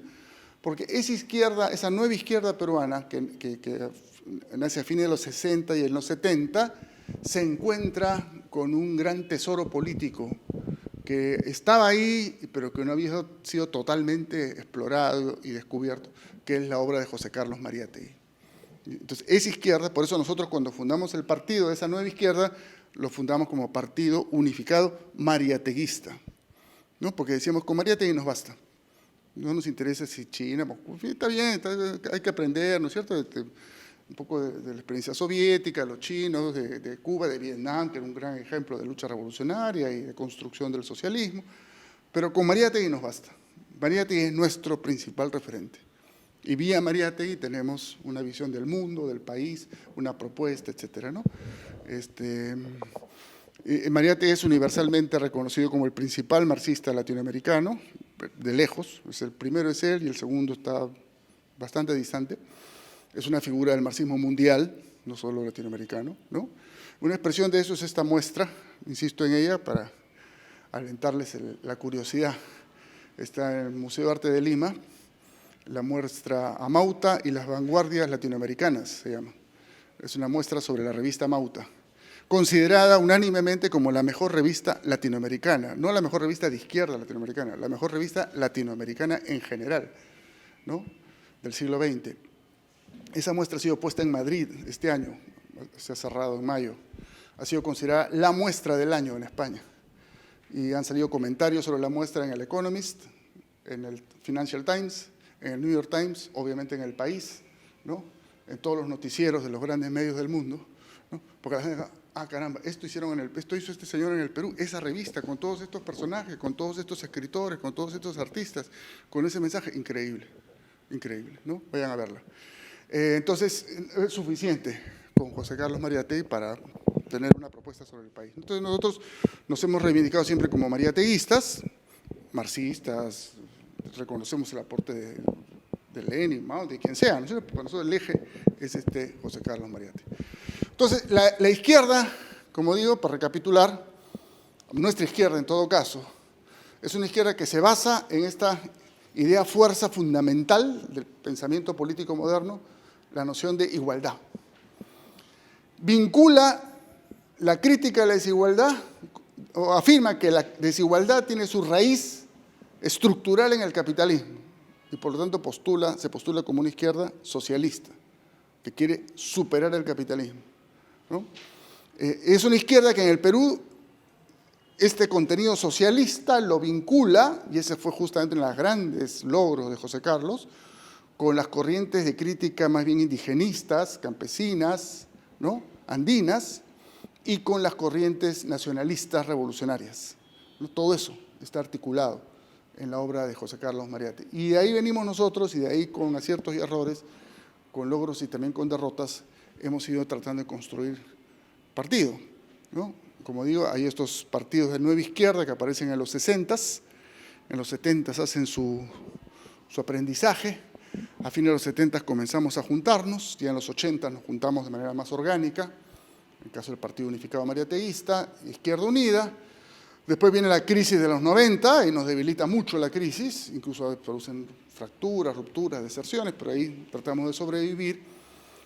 porque esa izquierda, esa nueva izquierda peruana, que nace a fines de los 60 y en los 70, se encuentra con un gran tesoro político que estaba ahí, pero que no había sido totalmente explorado y descubierto, que es la obra de José Carlos Mariátegui, Entonces, esa izquierda, por eso nosotros cuando fundamos el partido de esa nueva izquierda, lo fundamos como Partido Unificado Mariateguista, ¿no? Porque decíamos, con Mariátegui nos basta. No nos interesa si China, está bien, hay que aprender, ¿no es cierto?, un poco de la experiencia soviética, los chinos, de Cuba, de Vietnam, que era un gran ejemplo de lucha revolucionaria y de construcción del socialismo, pero con Mariátegui nos basta. Mariátegui es nuestro principal referente. Y vía Mariátegui tenemos una visión del mundo, del país, una propuesta, etcétera, ¿no? Mariátegui es universalmente reconocido como el principal marxista latinoamericano, de lejos. El primero es él y el segundo está bastante distante. Es una figura del marxismo mundial, no solo latinoamericano, ¿no? Una expresión de eso es esta muestra, insisto en ella para alentarles la curiosidad. Está en el Museo de Arte de Lima, la muestra Amauta y las vanguardias latinoamericanas, se llama. Es una muestra sobre la revista Mauta, considerada unánimemente como la mejor revista latinoamericana, no la mejor revista de izquierda latinoamericana, la mejor revista latinoamericana en general, ¿no?, del siglo XX. Esa muestra ha sido puesta en Madrid este año, se ha cerrado en mayo, ha sido considerada la muestra del año en España. Y han salido comentarios sobre la muestra en El Economist, en el Financial Times, en el New York Times, obviamente en El País, ¿no?, en todos los noticieros de los grandes medios del mundo, ¿no?, porque la gente dice, ah, caramba, esto hizo este señor en el Perú, esa revista, con todos estos personajes, con todos estos escritores, con todos estos artistas, con ese mensaje, increíble, increíble, ¿no? Vayan a verla. Entonces, es suficiente con José Carlos Mariátegui para tener una propuesta sobre el país. Entonces, nosotros nos hemos reivindicado siempre como mariateguistas, marxistas, reconocemos el aporte de Lenin, Mao, de quien sea, ¿no? Para nosotros el eje es José Carlos Mariátegui. Entonces, la izquierda, como digo, para recapitular, nuestra izquierda en todo caso, es una izquierda que se basa en esta idea fuerza fundamental del pensamiento político moderno, la noción de igualdad. Vincula la crítica a la desigualdad, o afirma que la desigualdad tiene su raíz estructural en el capitalismo, y por lo tanto se postula como una izquierda socialista, que quiere superar el capitalismo, ¿no? Es una izquierda que en el Perú este contenido socialista lo vincula, y ese fue justamente uno de los grandes logros de José Carlos, con las corrientes de crítica más bien indigenistas, campesinas, ¿no?, andinas, y con las corrientes nacionalistas revolucionarias, ¿no? Todo eso está articulado en la obra de José Carlos Mariátegui. Y de ahí venimos nosotros, y de ahí con aciertos y errores, con logros y también con derrotas, hemos ido tratando de construir partido, ¿no? Como digo, hay estos partidos de nueva izquierda que aparecen en los 60s, en los 70s hacen su aprendizaje, a fines de los 70s comenzamos a juntarnos, ya en los 80s nos juntamos de manera más orgánica, en el caso del Partido Unificado Mariateguista, Izquierda Unida. Después viene la crisis de los 90 y nos debilita mucho la crisis, incluso producen fracturas, rupturas, deserciones, pero ahí tratamos de sobrevivir.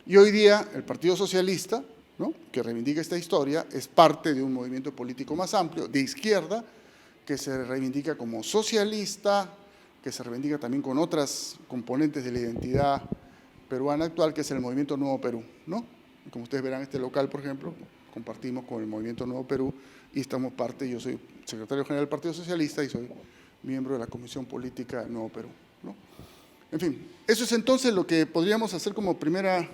Y hoy día el Partido Socialista, ¿no?, que reivindica esta historia, es parte de un movimiento político más amplio, de izquierda, que se reivindica como socialista, que se reivindica también con otras componentes de la identidad peruana actual, que es el Movimiento Nuevo Perú, ¿no? Y como ustedes verán, este local, por ejemplo, compartimos con el Movimiento Nuevo Perú y estamos parte, yo soy secretario general del Partido Socialista y soy miembro de la Comisión Política del Nuevo Perú, ¿no? En fin, eso es entonces lo que podríamos hacer como primera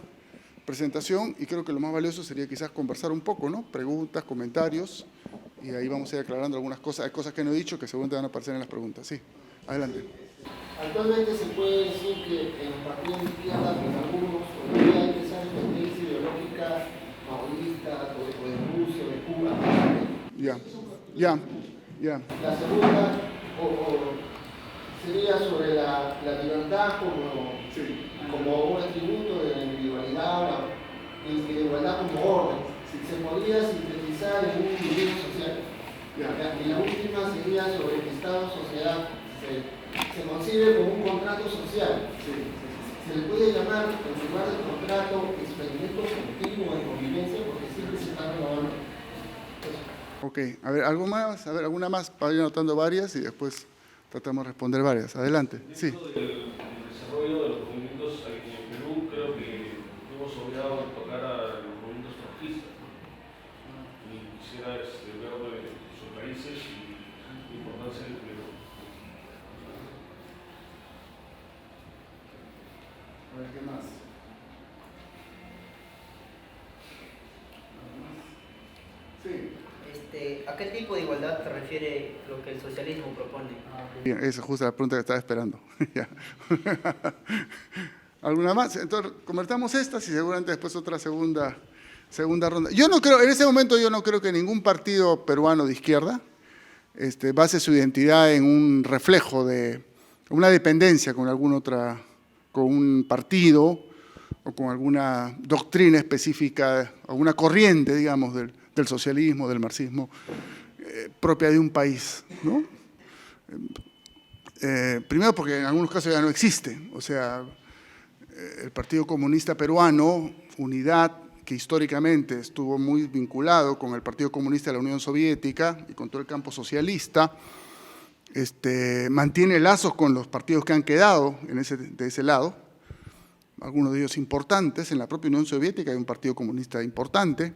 presentación, y creo que lo más valioso sería quizás conversar un poco, ¿no? Preguntas, comentarios, y ahí vamos a ir aclarando algunas cosas. Hay cosas que no he dicho que seguramente van a aparecer en las preguntas. Sí, adelante. Actualmente se puede decir que en los partidos de izquierda, con algunos, todavía hay esa tendencia ideológica maoísta, o de Rusia, o de Cuba. Ya. La segunda sería sobre la libertad como un atributo de la individualidad, la individualidad como orden. Se podría sintetizar en un nivel social. Y la última sería sobre el Estado-sociedad. Se concibe como un contrato social. Se le puede llamar, en lugar de contrato, experimento continuo de convivencia, porque siempre se está renovando. Ok, a ver, ¿algo más? A ver, ¿alguna más? Para ir anotando varias y después tratamos de responder varias. Adelante. Sí. Del desarrollo de los movimientos aquí en Perú, creo que tuvo hemos olvidado de tocar a los movimientos trotskistas, ¿no? Y quisiera ver sus raíces y la importancia del periodo. A ver, ¿qué más? Sí. ¿A qué tipo de igualdad se refiere lo que el socialismo propone? Bien, esa es justo la pregunta que estaba esperando. Ya. ¿Alguna más? Entonces, convertamos estas y seguramente después otra segunda ronda. Yo no creo, en ese momento yo no creo que ningún partido peruano de izquierda base su identidad en un reflejo de una dependencia con con un partido o con alguna doctrina específica, alguna corriente, digamos, del socialismo, del marxismo, propia de un país, ¿no? Primero porque en algunos casos ya no existe, o sea, el Partido Comunista Peruano, unidad que históricamente estuvo muy vinculado con el Partido Comunista de la Unión Soviética y con todo el campo socialista, mantiene lazos con los partidos que han quedado de ese lado, algunos de ellos importantes. En la propia Unión Soviética hay un partido comunista importante,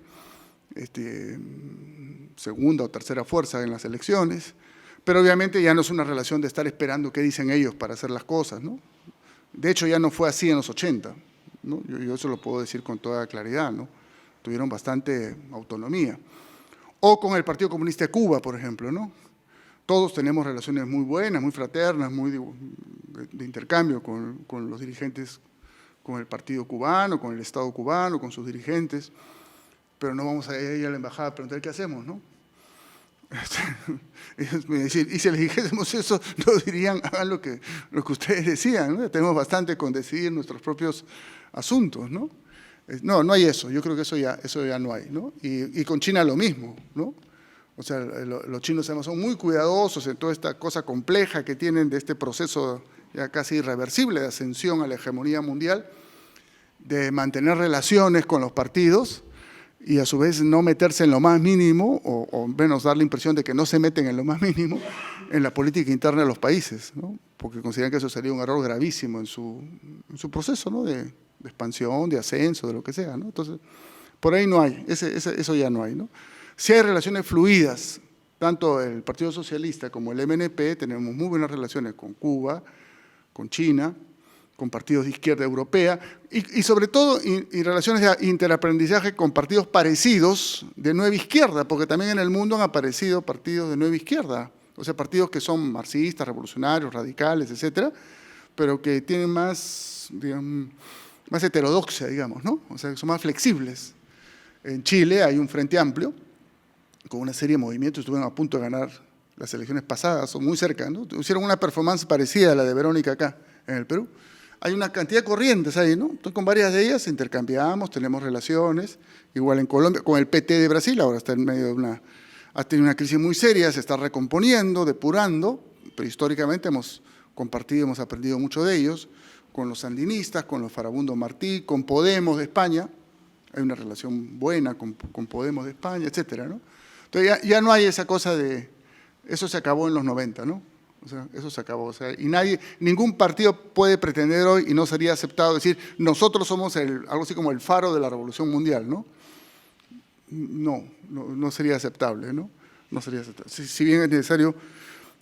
segunda o tercera fuerza en las elecciones, pero obviamente ya no es una relación de estar esperando qué dicen ellos para hacer las cosas, ¿no? De hecho, ya no fue así en los 80, ¿no? Yo eso lo puedo decir con toda claridad, ¿no? Tuvieron bastante autonomía. O con el Partido Comunista de Cuba, por ejemplo, ¿no? Todos tenemos relaciones muy buenas, muy fraternas, muy de intercambio con los dirigentes, con el Partido Cubano, con el Estado cubano, con sus dirigentes, pero no vamos a ir a la embajada a preguntar qué hacemos, ¿no? Y si les dijésemos eso, nos dirían, hagan lo que ustedes decían, ¿no? Tenemos bastante con decidir nuestros propios asuntos, ¿no? No hay eso, yo creo que eso ya no hay, ¿no? Y con China lo mismo, ¿no? O sea, los chinos además son muy cuidadosos en toda esta cosa compleja que tienen de este proceso ya casi irreversible de ascensión a la hegemonía mundial, de mantener relaciones con los partidos y a su vez no meterse en lo más mínimo, o menos dar la impresión de que no se meten en lo más mínimo, en la política interna de los países, ¿no? Porque consideran que eso sería un error gravísimo en su proceso, ¿no? de expansión, de ascenso, de lo que sea, ¿no? Entonces, por ahí no hay, eso ya no hay, ¿no? Sí hay relaciones fluidas, tanto el Partido Socialista como el MNP, tenemos muy buenas relaciones con Cuba, con China, con partidos de izquierda europea, y sobre todo y relaciones de interaprendizaje con partidos parecidos de nueva izquierda, porque también en el mundo han aparecido partidos de nueva izquierda, o sea, partidos que son marxistas, revolucionarios, radicales, etcétera, pero que tienen más, digamos, más heterodoxia, digamos, ¿no? O sea, que son más flexibles. En Chile hay un Frente Amplio, con una serie de movimientos, estuvieron a punto de ganar las elecciones pasadas, son muy cerca, ¿no? Hicieron una performance parecida a la de Verónica acá, en el Perú. Hay una cantidad de corrientes ahí, ¿no? Entonces, con varias de ellas intercambiamos, tenemos relaciones, igual en Colombia, con el PT de Brasil, ahora está en medio de ha tenido una crisis muy seria, se está recomponiendo, depurando, pero históricamente hemos compartido, hemos aprendido mucho de ellos, con los sandinistas, con los Farabundo Martí, con Podemos de España, hay una relación buena con Podemos de España, etcétera, ¿no? Entonces ya no hay esa cosa de, eso se acabó en los 90, ¿no? O sea, eso se acabó, o sea, y ningún partido puede pretender hoy, y no sería aceptado decir, nosotros somos algo así como el faro de la revolución mundial, ¿no? No sería aceptable, ¿no? No sería aceptable, si bien es necesario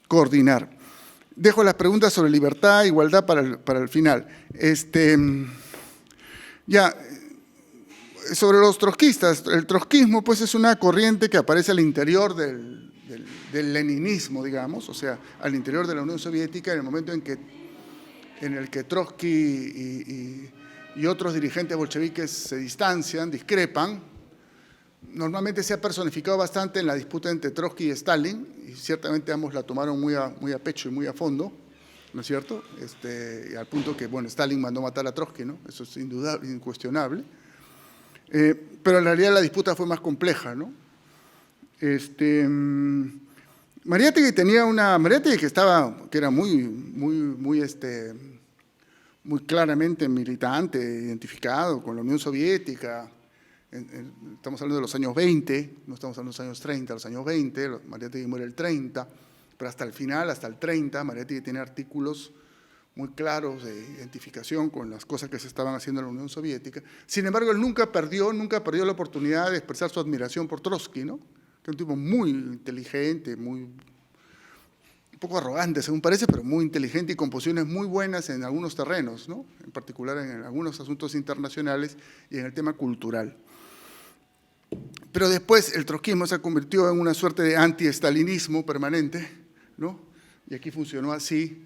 coordinar. Dejo las preguntas sobre libertad e igualdad para el final. Sobre los trotskistas, el trotskismo pues es una corriente que aparece al interior del leninismo, digamos, o sea, al interior de la Unión Soviética, en el momento en el que Trotsky y otros dirigentes bolcheviques se distancian, discrepan. Normalmente se ha personificado bastante en la disputa entre Trotsky y Stalin, y ciertamente ambos la tomaron muy a pecho y muy a fondo, ¿no es cierto? Al punto que, bueno, Stalin mandó matar a Trotsky, ¿no? Eso es indudable, incuestionable. Pero en realidad la disputa fue más compleja, ¿no? Mariátegui que era muy claramente militante, identificado con la Unión Soviética. Estamos hablando de los años 20, no estamos hablando de los años 30, los años 20, Mariátegui muere el 30, pero hasta el final, hasta el 30, Mariátegui tiene artículos muy claros de identificación con las cosas que se estaban haciendo en la Unión Soviética. Sin embargo, él nunca perdió la oportunidad de expresar su admiración por Trotsky, ¿no? Que es un tipo muy inteligente, un poco arrogante, según parece, pero muy inteligente y con posiciones muy buenas en algunos terrenos, ¿no? En particular en algunos asuntos internacionales y en el tema cultural. Pero después el trotskismo se convirtió en una suerte de anti-estalinismo permanente, ¿no? Y aquí funcionó así.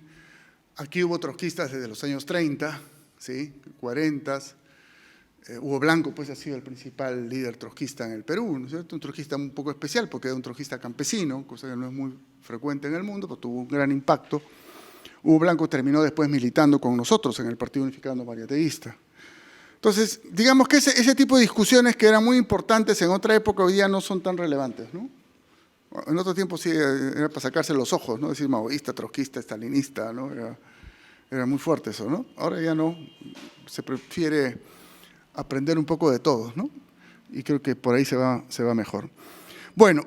Aquí hubo trotskistas desde los años 30, ¿sí? 40. Hugo Blanco, pues, ha sido el principal líder trotskista en el Perú, ¿no es cierto? Un trotskista un poco especial porque era un trotskista campesino, cosa que no es muy frecuente en el mundo, pero tuvo un gran impacto. Hugo Blanco terminó después militando con nosotros en el Partido Unificado Mariateísta. Entonces, digamos que ese tipo de discusiones que eran muy importantes en otra época, hoy día no son tan relevantes, ¿no? En otro tiempo sí era para sacarse los ojos, ¿no? Decir maoísta, trotskista, estalinista, ¿no? Era muy fuerte eso, ¿no? Ahora ya no, se prefiere aprender un poco de todos, ¿no? Y creo que por ahí se va mejor. Bueno,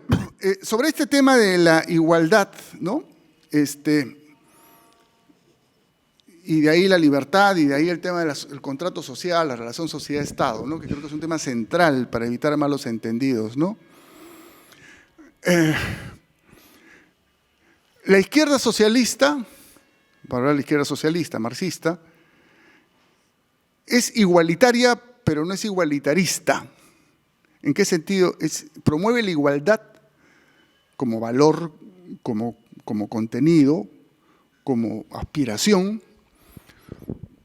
sobre este tema de la igualdad, ¿no? Y de ahí la libertad, y de ahí el tema del contrato social, la relación sociedad-estado, ¿no? Que creo que es un tema central para evitar malos entendidos, ¿no? La izquierda socialista, para hablar de la izquierda socialista, marxista, es igualitaria, pero no es igualitarista. ¿En qué sentido? Promueve la igualdad como valor, como contenido, como aspiración,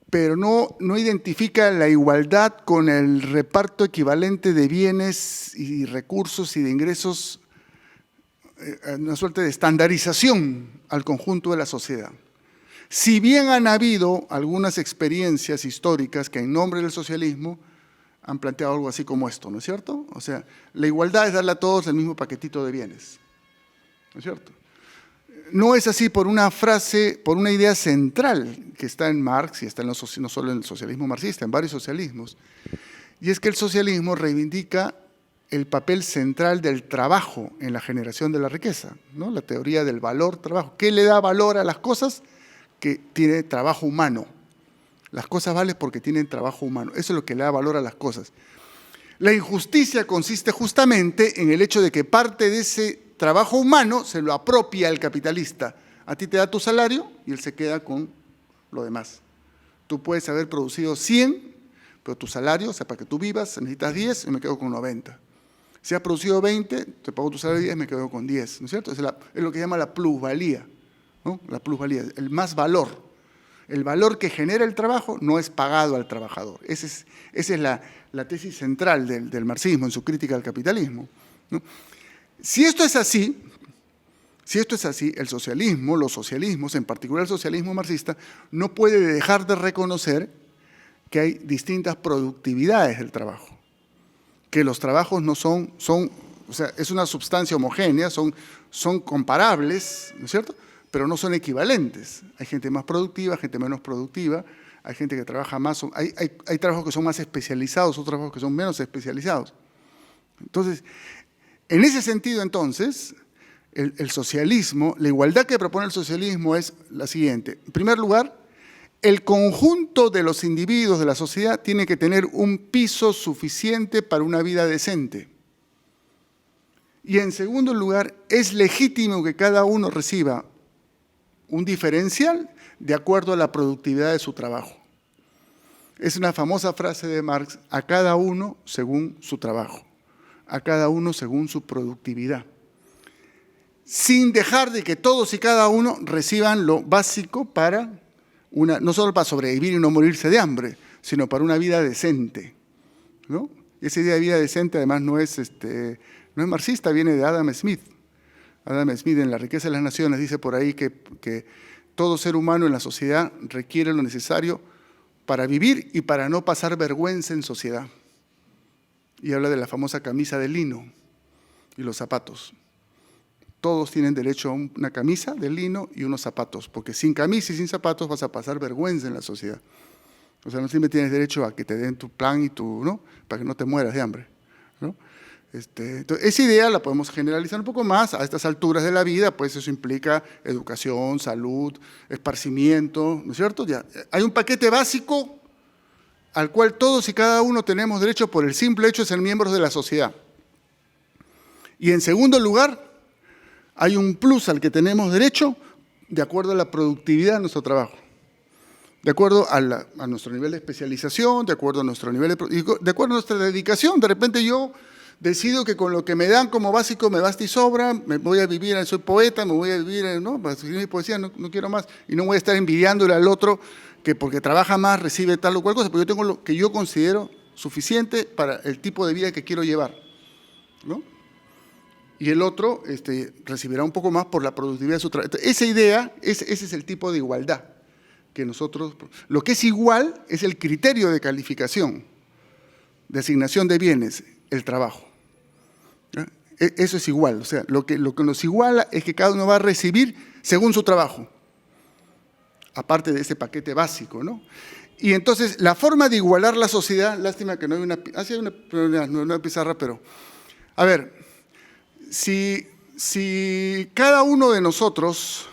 pero no identifica la igualdad con el reparto equivalente de bienes y recursos y de ingresos, una suerte de estandarización al conjunto de la sociedad. Si bien han habido algunas experiencias históricas que en nombre del socialismo han planteado algo así como esto, ¿no es cierto? O sea, la igualdad es darle a todos el mismo paquetito de bienes, ¿no es cierto? No es así por una frase, por una idea central que está en Marx y está no solo en el socialismo marxista, en varios socialismos, y es que el socialismo reivindica el papel central del trabajo en la generación de la riqueza, ¿no? La teoría del valor trabajo. ¿Qué le da valor a las cosas? Que tiene trabajo humano. Las cosas valen porque tienen trabajo humano. Eso es lo que le da valor a las cosas. La injusticia consiste justamente en el hecho de que parte de ese trabajo humano se lo apropia el capitalista. A ti te da tu salario y él se queda con lo demás. Tú puedes haber producido 100, pero tu salario, o sea, para que tú vivas, necesitas 10 y me quedo con 90. Si has producido 20, te pago tu salario 10, me quedo con 10, ¿no es cierto? Es lo que se llama la plusvalía, ¿no? La plusvalía, el más valor. El valor que genera el trabajo no es pagado al trabajador. Esa es la tesis central del marxismo en su crítica al capitalismo, ¿no? Si esto es así, el socialismo, los socialismos, en particular el socialismo marxista, no puede dejar de reconocer que hay distintas productividades del trabajo, que los trabajos no son, o sea, es una sustancia homogénea, son comparables, ¿no es cierto?, pero no son equivalentes. Hay gente más productiva, gente menos productiva, hay gente que trabaja más, hay trabajos que son más especializados, otros trabajos que son menos especializados. Entonces, en ese sentido, entonces, el socialismo, la igualdad que propone el socialismo es la siguiente. En primer lugar, el conjunto de los individuos de la sociedad tiene que tener un piso suficiente para una vida decente. Y en segundo lugar, es legítimo que cada uno reciba un diferencial de acuerdo a la productividad de su trabajo. Es una famosa frase de Marx, a cada uno según su trabajo, a cada uno según su productividad, sin dejar de que todos y cada uno reciban lo básico para no solo para sobrevivir y no morirse de hambre, sino para una vida decente, ¿no? Y esa idea de vida decente además no es marxista, viene de Adam Smith. Adam Smith en La riqueza de las naciones dice por ahí que todo ser humano en la sociedad requiere lo necesario para vivir y para no pasar vergüenza en sociedad. Y habla de la famosa camisa de lino y los zapatos. Todos tienen derecho a una camisa de lino y unos zapatos, porque sin camisa y sin zapatos vas a pasar vergüenza en la sociedad. O sea, no siempre tienes derecho a que te den tu plan y ¿no? Para que no te mueras de hambre, ¿no? Entonces, esa idea la podemos generalizar un poco más a estas alturas de la vida, pues eso implica educación, salud, esparcimiento, ¿no es cierto? Ya, hay un paquete básico al cual todos y cada uno tenemos derecho por el simple hecho de ser miembros de la sociedad. Y en segundo lugar, hay un plus al que tenemos derecho de acuerdo a la productividad de nuestro trabajo, de acuerdo a nuestro nivel de especialización, de acuerdo a nuestro nivel de acuerdo a nuestra dedicación. De repente yo decido que con lo que me dan como básico me basta y sobra, me voy a vivir, soy poeta, me voy a vivir, ¿no? Para escribir mi poesía, no quiero más, y no voy a estar envidiándole al otro que porque trabaja más recibe tal o cual cosa, porque yo tengo lo que yo considero suficiente para el tipo de vida que quiero llevar, ¿no? Y el otro recibirá un poco más por la productividad de su trabajo. Esa idea, ese es el tipo de igualdad que nosotros… Lo que es igual es el criterio de calificación, de asignación de bienes, el trabajo. Eso es igual, o sea, lo que nos iguala es que cada uno va a recibir según su trabajo, aparte de ese paquete básico, ¿no? Y entonces, la forma de igualar la sociedad, lástima que no hay una pizarra, pero… A ver, si cada uno de nosotros,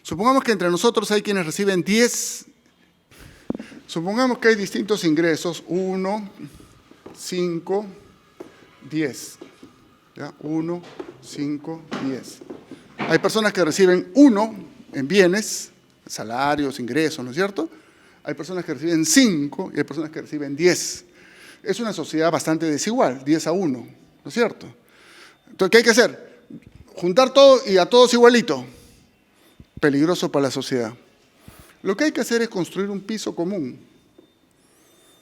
supongamos que entre nosotros hay quienes reciben 10, supongamos que hay distintos ingresos, 1, 5, 10. ¿Ya? 1, 5, 10. Hay personas que reciben 1 en bienes, salarios, ingresos, ¿no es cierto? Hay personas que reciben 5 y hay personas que reciben 10. Es una sociedad bastante desigual, 10-1, ¿no es cierto? Entonces, ¿qué hay que hacer? Juntar todo y a todos igualito. Peligroso para la sociedad. Lo que hay que hacer es construir un piso común.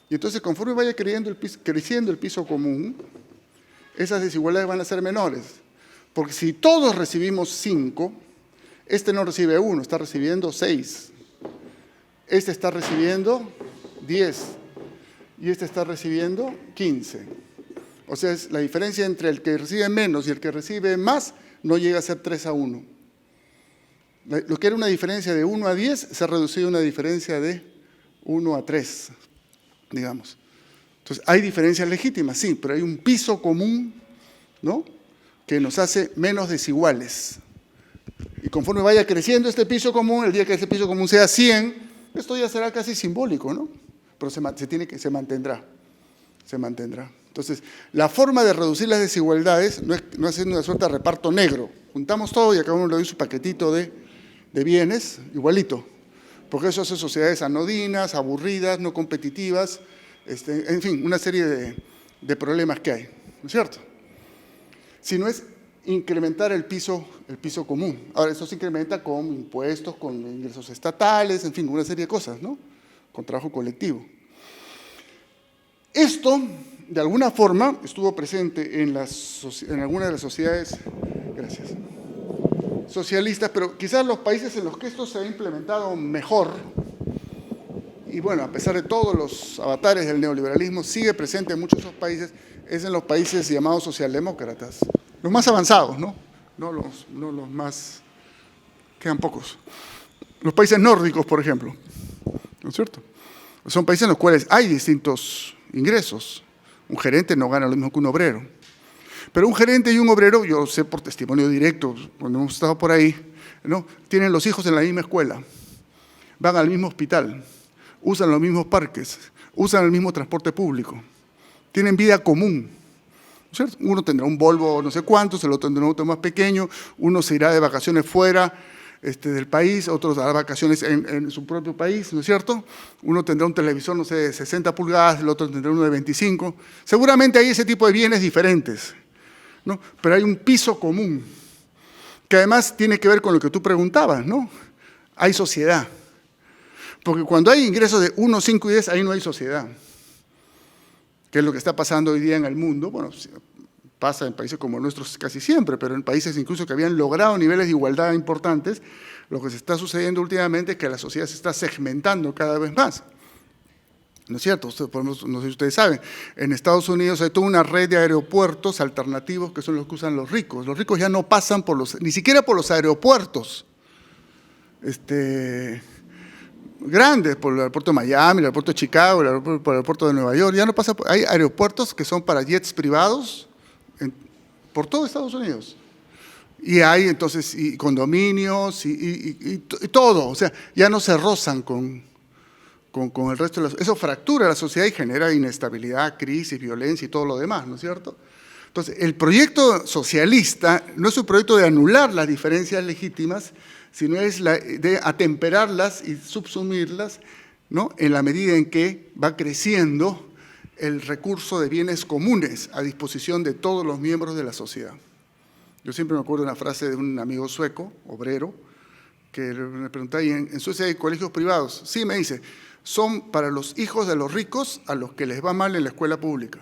Y entonces, conforme vaya creciendo el piso común, esas desigualdades van a ser menores. Porque si todos recibimos 5, este no recibe 1, está recibiendo 6. Este está recibiendo 10. Y este está recibiendo 15. O sea, la diferencia entre el que recibe menos y el que recibe más no llega a ser 3-1. Lo que era una diferencia de 1-10 se ha reducido a una diferencia de 1-3, digamos. Entonces, hay diferencias legítimas, sí, pero hay un piso común, ¿no?, que nos hace menos desiguales. Y conforme vaya creciendo este piso común, el día que ese piso común sea 100, esto ya será casi simbólico, ¿no? Pero se mantendrá. Se mantendrá. Entonces, la forma de reducir las desigualdades no es haciendo una suerte de reparto negro. Juntamos todo y a cada uno le doy su paquetito de bienes, igualito. Porque eso hace sociedades anodinas, aburridas, no competitivas, en fin, una serie de problemas que hay, ¿no es cierto? Si no es incrementar el piso común. Ahora, eso se incrementa con impuestos, con ingresos estatales, en fin, una serie de cosas, ¿no? Con trabajo colectivo. Esto, de alguna forma, estuvo presente en algunas de las sociedades, gracias, socialistas, pero quizás los países en los que esto se ha implementado mejor, y bueno, a pesar de todos los avatares del neoliberalismo, sigue presente en muchos de esos países, es en los países llamados socialdemócratas, los más avanzados, ¿no? No los más, quedan pocos. Los países nórdicos, por ejemplo, ¿no es cierto? Son países en los cuales hay distintos ingresos. Un gerente no gana lo mismo que un obrero. Pero un gerente y un obrero, yo sé por testimonio directo, cuando hemos estado por ahí, ¿no?, tienen los hijos en la misma escuela, van al mismo hospital, usan los mismos parques, usan el mismo transporte público, tienen vida común, ¿no es cierto? Uno tendrá un Volvo no sé cuántos, el otro tendrá un auto más pequeño, uno se irá de vacaciones fuera del país, otros hará vacaciones en su propio país, ¿no es cierto? Uno tendrá un televisor, no sé, de 60 pulgadas, el otro tendrá uno de 25. Seguramente hay ese tipo de bienes diferentes, ¿no? Pero hay un piso común, que además tiene que ver con lo que tú preguntabas, ¿no? Hay sociedad. Porque cuando hay ingresos de 1, 5 y 10, ahí no hay sociedad. Que es lo que está pasando hoy día en el mundo. Bueno, pasa en países como nuestros casi siempre, pero en países incluso que habían logrado niveles de igualdad importantes, lo que se está sucediendo últimamente es que la sociedad se está segmentando cada vez más. ¿No es cierto? No sé si ustedes saben, en Estados Unidos hay toda una red de aeropuertos alternativos que son los que usan los ricos. Los ricos ya no pasan ni siquiera por los aeropuertos grandes, por el aeropuerto de Miami, el aeropuerto de Chicago, por el aeropuerto de Nueva York, ya no pasa hay aeropuertos que son para jets privados, por todo Estados Unidos. Y hay entonces y condominios y todo, o sea, ya no se rozan con el resto de eso fractura la sociedad y genera inestabilidad, crisis, violencia y todo lo demás, ¿no es cierto? Entonces, el proyecto socialista no es un proyecto de anular las diferencias legítimas, sino es de atemperarlas y subsumirlas, ¿no?, en la medida en que va creciendo el recurso de bienes comunes a disposición de todos los miembros de la sociedad. Yo siempre me acuerdo de una frase de un amigo sueco, obrero, que me preguntaba, ¿y en Suecia hay colegios privados? Sí, me dice, son para los hijos de los ricos a los que les va mal en la escuela pública.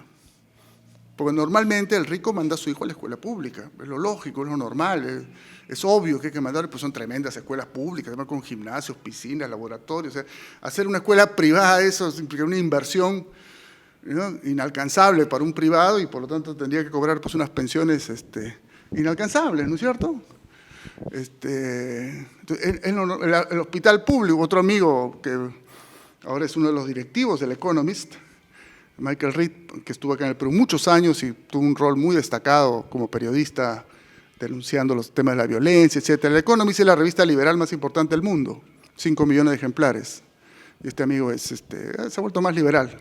Porque normalmente el rico manda a su hijo a la escuela pública, es lo lógico, es lo normal, es obvio que hay que mandar, pues son tremendas escuelas públicas, además con gimnasios, piscinas, laboratorios. O sea, hacer una escuela privada, eso implica una inversión, ¿no?, inalcanzable para un privado y por lo tanto tendría que cobrar pues unas pensiones inalcanzables, ¿no es cierto? El hospital público, otro amigo que ahora es uno de los directivos del Economist, Michael Reed, que estuvo acá en el Perú muchos años y tuvo un rol muy destacado como periodista denunciando los temas de la violencia, etc. El Economist es la revista liberal más importante del mundo, 5 millones de ejemplares. Y este amigo se ha vuelto más liberal,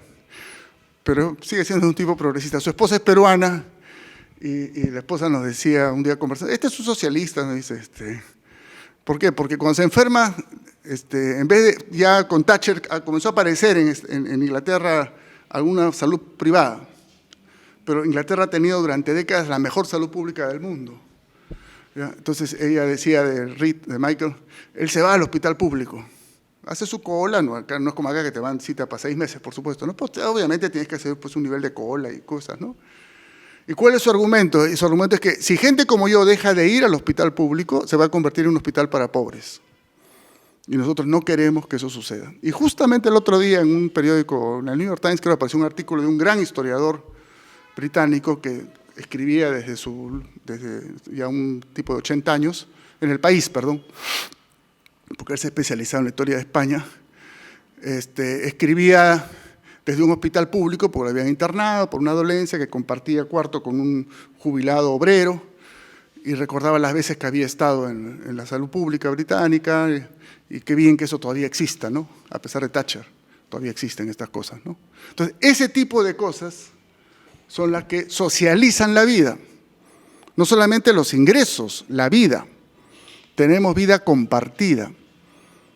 pero sigue siendo un tipo progresista. Su esposa es peruana y la esposa nos decía un día conversando, este es un socialista, nos dice, ¿por qué? Porque cuando se enferma, en vez de, ya con Thatcher comenzó a aparecer en Inglaterra alguna salud privada, pero Inglaterra ha tenido durante décadas la mejor salud pública del mundo. ¿Ya? Entonces ella decía de Michael, él se va al hospital público, hace su cola, no es como acá que te van cita para 6 meses, por supuesto, ¿no? Pues, obviamente tienes que hacer pues, un nivel de cola y cosas, ¿no? ¿Y cuál es su argumento? Y su argumento es que si gente como yo deja de ir al hospital público, se va a convertir en un hospital para pobres. Y nosotros no queremos que eso suceda. Y justamente el otro día en un periódico, en el New York Times, creo que apareció un artículo de un gran historiador británico que escribía desde ya un tipo de 80 años, en El País, perdón, porque él se especializaba en la historia de España, escribía desde un hospital público, porque lo habían internado por una dolencia, que compartía cuarto con un jubilado obrero, y recordaba las veces que había estado en la salud pública británica, y qué bien que eso todavía exista, ¿no? A pesar de Thatcher, todavía existen estas cosas, ¿no? Entonces, ese tipo de cosas son las que socializan la vida. No solamente los ingresos, la vida. Tenemos vida compartida,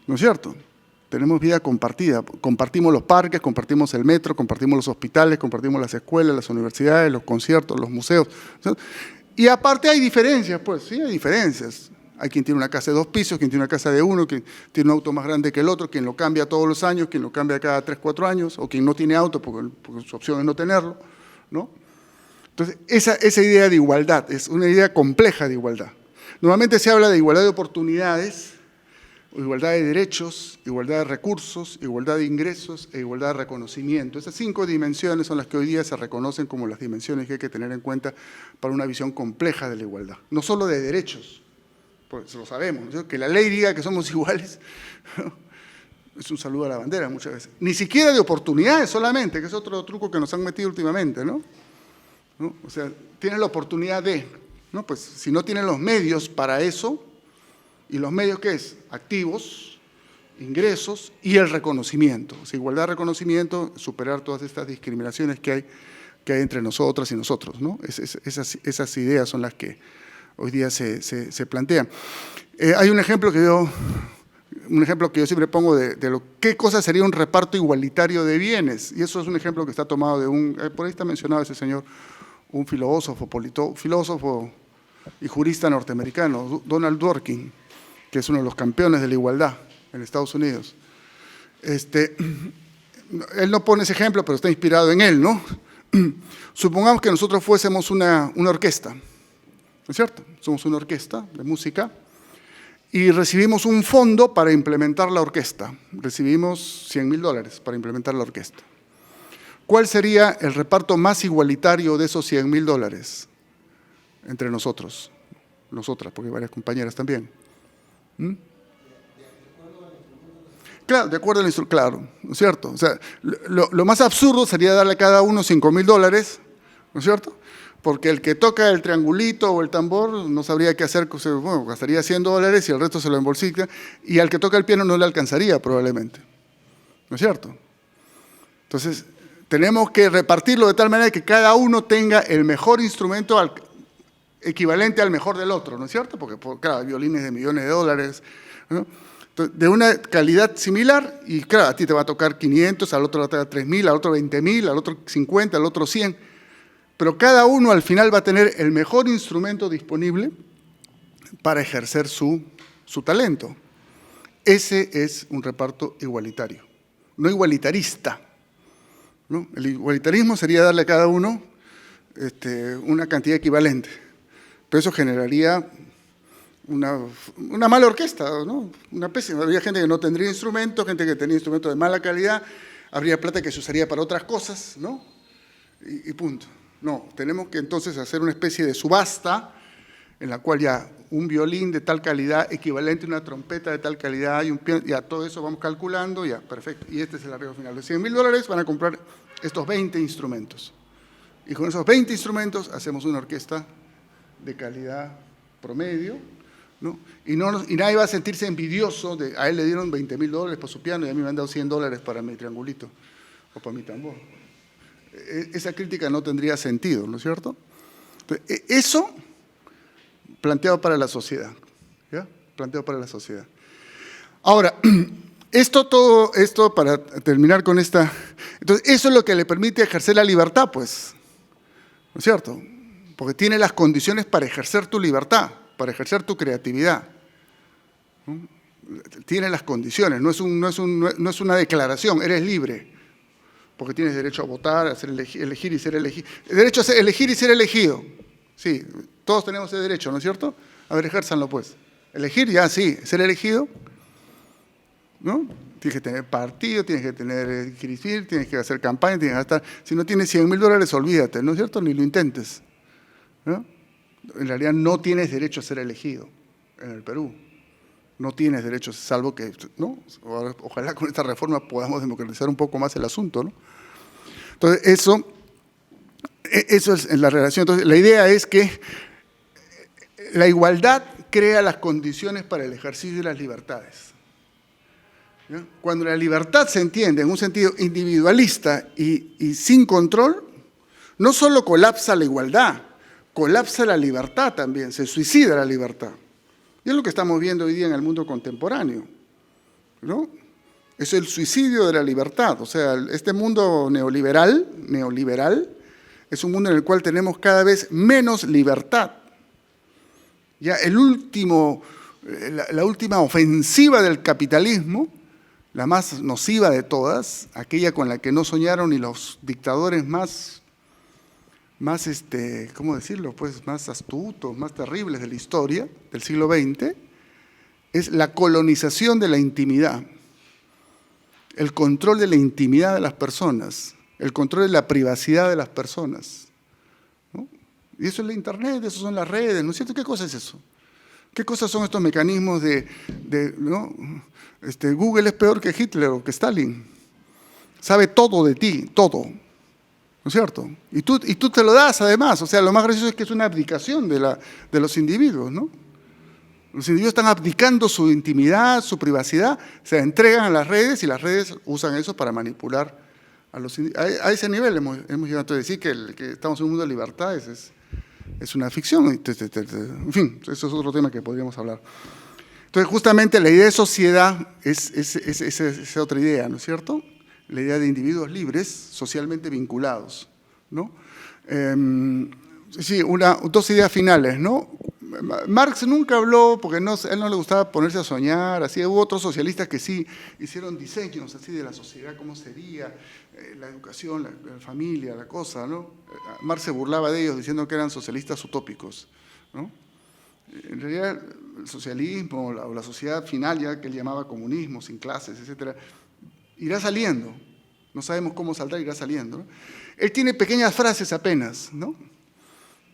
¿no es cierto? Tenemos vida compartida. Compartimos los parques, compartimos el metro, compartimos los hospitales, compartimos las escuelas, las universidades, los conciertos, los museos. Y aparte hay diferencias, pues, sí, hay diferencias. Hay quien tiene una casa de 2 pisos, quien tiene una casa de 1, quien tiene un auto más grande que el otro, quien lo cambia todos los años, quien lo cambia cada 3, 4 años, o quien no tiene auto porque su opción es no tenerlo, ¿no? Entonces, esa idea de igualdad es una idea compleja de igualdad. Normalmente se habla de igualdad de oportunidades, igualdad de derechos, igualdad de recursos, igualdad de ingresos e igualdad de reconocimiento. Esas 5 dimensiones son las que hoy día se reconocen como las dimensiones que hay que tener en cuenta para una visión compleja de la igualdad. No solo de derechos, pues lo sabemos, ¿no? Que la ley diga que somos iguales, ¿no? Es un saludo a la bandera muchas veces. Ni siquiera de oportunidades solamente, que es otro truco que nos han metido últimamente, ¿no? O sea, tienen la oportunidad de, ¿no? Pues si no tienen los medios para eso, ¿y los medios qué es? Activos, ingresos y el reconocimiento. O sea, igualdad de reconocimiento, superar todas estas discriminaciones que hay entre nosotras y nosotros, ¿no? Esas ideas son las que hoy día se plantean. Hay un ejemplo que yo siempre pongo de qué cosa sería un reparto igualitario de bienes, y eso es un ejemplo que está tomado de por ahí está mencionado ese señor, un filósofo y jurista norteamericano, Donald Dworkin, que es uno de los campeones de la igualdad en Estados Unidos. Él no pone ese ejemplo, pero está inspirado en él, ¿no? Supongamos que nosotros fuésemos una orquesta, ¿no es cierto? Somos una orquesta de música y recibimos un fondo para implementar la orquesta. Recibimos $100,000 para implementar la orquesta. ¿Cuál sería el reparto más igualitario de esos $100,000 entre nosotros? Nosotras, porque hay varias compañeras también. Claro, de acuerdo al instrumento, claro, ¿no es cierto? O sea, lo más absurdo sería darle a cada uno $5,000, ¿no es cierto? porque el que toca el triangulito o el tambor no sabría qué hacer, bueno, gastaría $100 y el resto se lo embolsilla, y al que toca el piano no le alcanzaría probablemente. ¿No es cierto? Entonces, tenemos que repartirlo de tal manera que cada uno tenga el mejor instrumento equivalente al mejor del otro, ¿no es cierto? Porque, claro, hay violines de millones de dólares, ¿no? Entonces, de una calidad similar, y claro, a ti te va a tocar 500, al otro le va a tocar 3.000, al otro 20.000, al otro 50, al otro 100, pero cada uno al final va a tener el mejor instrumento disponible para ejercer su talento. Ese es un reparto igualitario, no igualitarista, ¿no? El igualitarismo sería darle a cada uno una cantidad equivalente, pero eso generaría una mala orquesta, ¿no? Una pésima. Habría gente que no tendría instrumentos, gente que tenía instrumentos de mala calidad, habría plata que se usaría para otras cosas, ¿no? Y punto. No, tenemos que entonces hacer una especie de subasta en la cual ya un violín de tal calidad equivalente a una trompeta de tal calidad y un piano, ya todo eso vamos calculando, ya, perfecto. Y este es el arreglo final. De $100.000 van a comprar estos 20 instrumentos. Y con esos 20 instrumentos hacemos una orquesta de calidad promedio, ¿no? Y nadie va a sentirse envidioso de a él le dieron $20.000 por su piano y a mí me han dado $100 para mi triangulito o para mi tambor. Esa crítica no tendría sentido, ¿no es cierto? Entonces, eso planteado para la sociedad, ¿ya? Planteado para la sociedad. Ahora, todo esto para terminar con esta... Entonces, eso es lo que le permite ejercer la libertad, pues, ¿no es cierto? Porque tiene las condiciones para ejercer tu libertad, para ejercer tu creatividad, ¿no? Tiene las condiciones, no es una declaración, eres libre, porque tienes derecho a votar, a elegir y ser elegido. El derecho a elegir y ser elegido, sí, todos tenemos ese derecho, ¿no es cierto? A ver, ejérzanlo pues. Elegir ya, sí, ser elegido, ¿no? Tienes que tener partido, tienes que tener inscribir, tienes que hacer campaña, tienes que gastar. Si no tienes $100.000, olvídate, ¿no es cierto? Ni lo intentes, ¿no? En realidad no tienes derecho a ser elegido en el Perú. No tienes derecho, salvo que, ¿no? Ojalá con esta reforma podamos democratizar un poco más el asunto, ¿no? Entonces, eso es la relación. Entonces, la idea es que la igualdad crea las condiciones para el ejercicio de las libertades, ¿ya? Cuando la libertad se entiende en un sentido individualista y sin control, no solo colapsa la igualdad, colapsa la libertad también, se suicida la libertad. Y es lo que estamos viendo hoy día en el mundo contemporáneo, ¿no? Es el suicidio de la libertad. O sea, este mundo neoliberal, es un mundo en el cual tenemos cada vez menos libertad. Ya la última ofensiva del capitalismo, la más nociva de todas, aquella con la que no soñaron ni los dictadores más ¿cómo decirlo? Pues más astutos, más terribles de la historia del siglo XX, es la colonización de la intimidad, el control de la intimidad de las personas, el control de la privacidad de las personas, ¿no? Y eso es la internet, eso son las redes, ¿no es cierto? ¿Qué cosa es eso? ¿Qué cosas son estos mecanismos ¿no? Google es peor que Hitler o que Stalin, sabe todo de ti, todo, ¿no es cierto? Y tú te lo das además, o sea, lo más gracioso es que es una abdicación de los individuos, ¿no? Los individuos están abdicando su intimidad, su privacidad, se entregan a las redes y las redes usan eso para manipular a los individuos. A ese nivel hemos llegado a decir que estamos en un mundo de libertades, es una ficción. En fin, eso es otro tema que podríamos hablar. Entonces, justamente la idea de sociedad es otra idea, ¿no es cierto? La idea de individuos libres, socialmente vinculados, ¿no? Sí, dos ideas finales, ¿no? Marx nunca habló, porque a él no le gustaba ponerse a soñar, así. Hubo otros socialistas que sí hicieron diseños así de la sociedad, cómo sería, la educación, la familia, la cosa, ¿no? Marx se burlaba de ellos diciendo que eran socialistas utópicos, ¿no? En realidad, el socialismo o la sociedad final, ya que él llamaba comunismo, sin clases, etcétera, irá saliendo. No sabemos cómo saldrá, irá saliendo, ¿no? Él tiene pequeñas frases apenas, ¿no?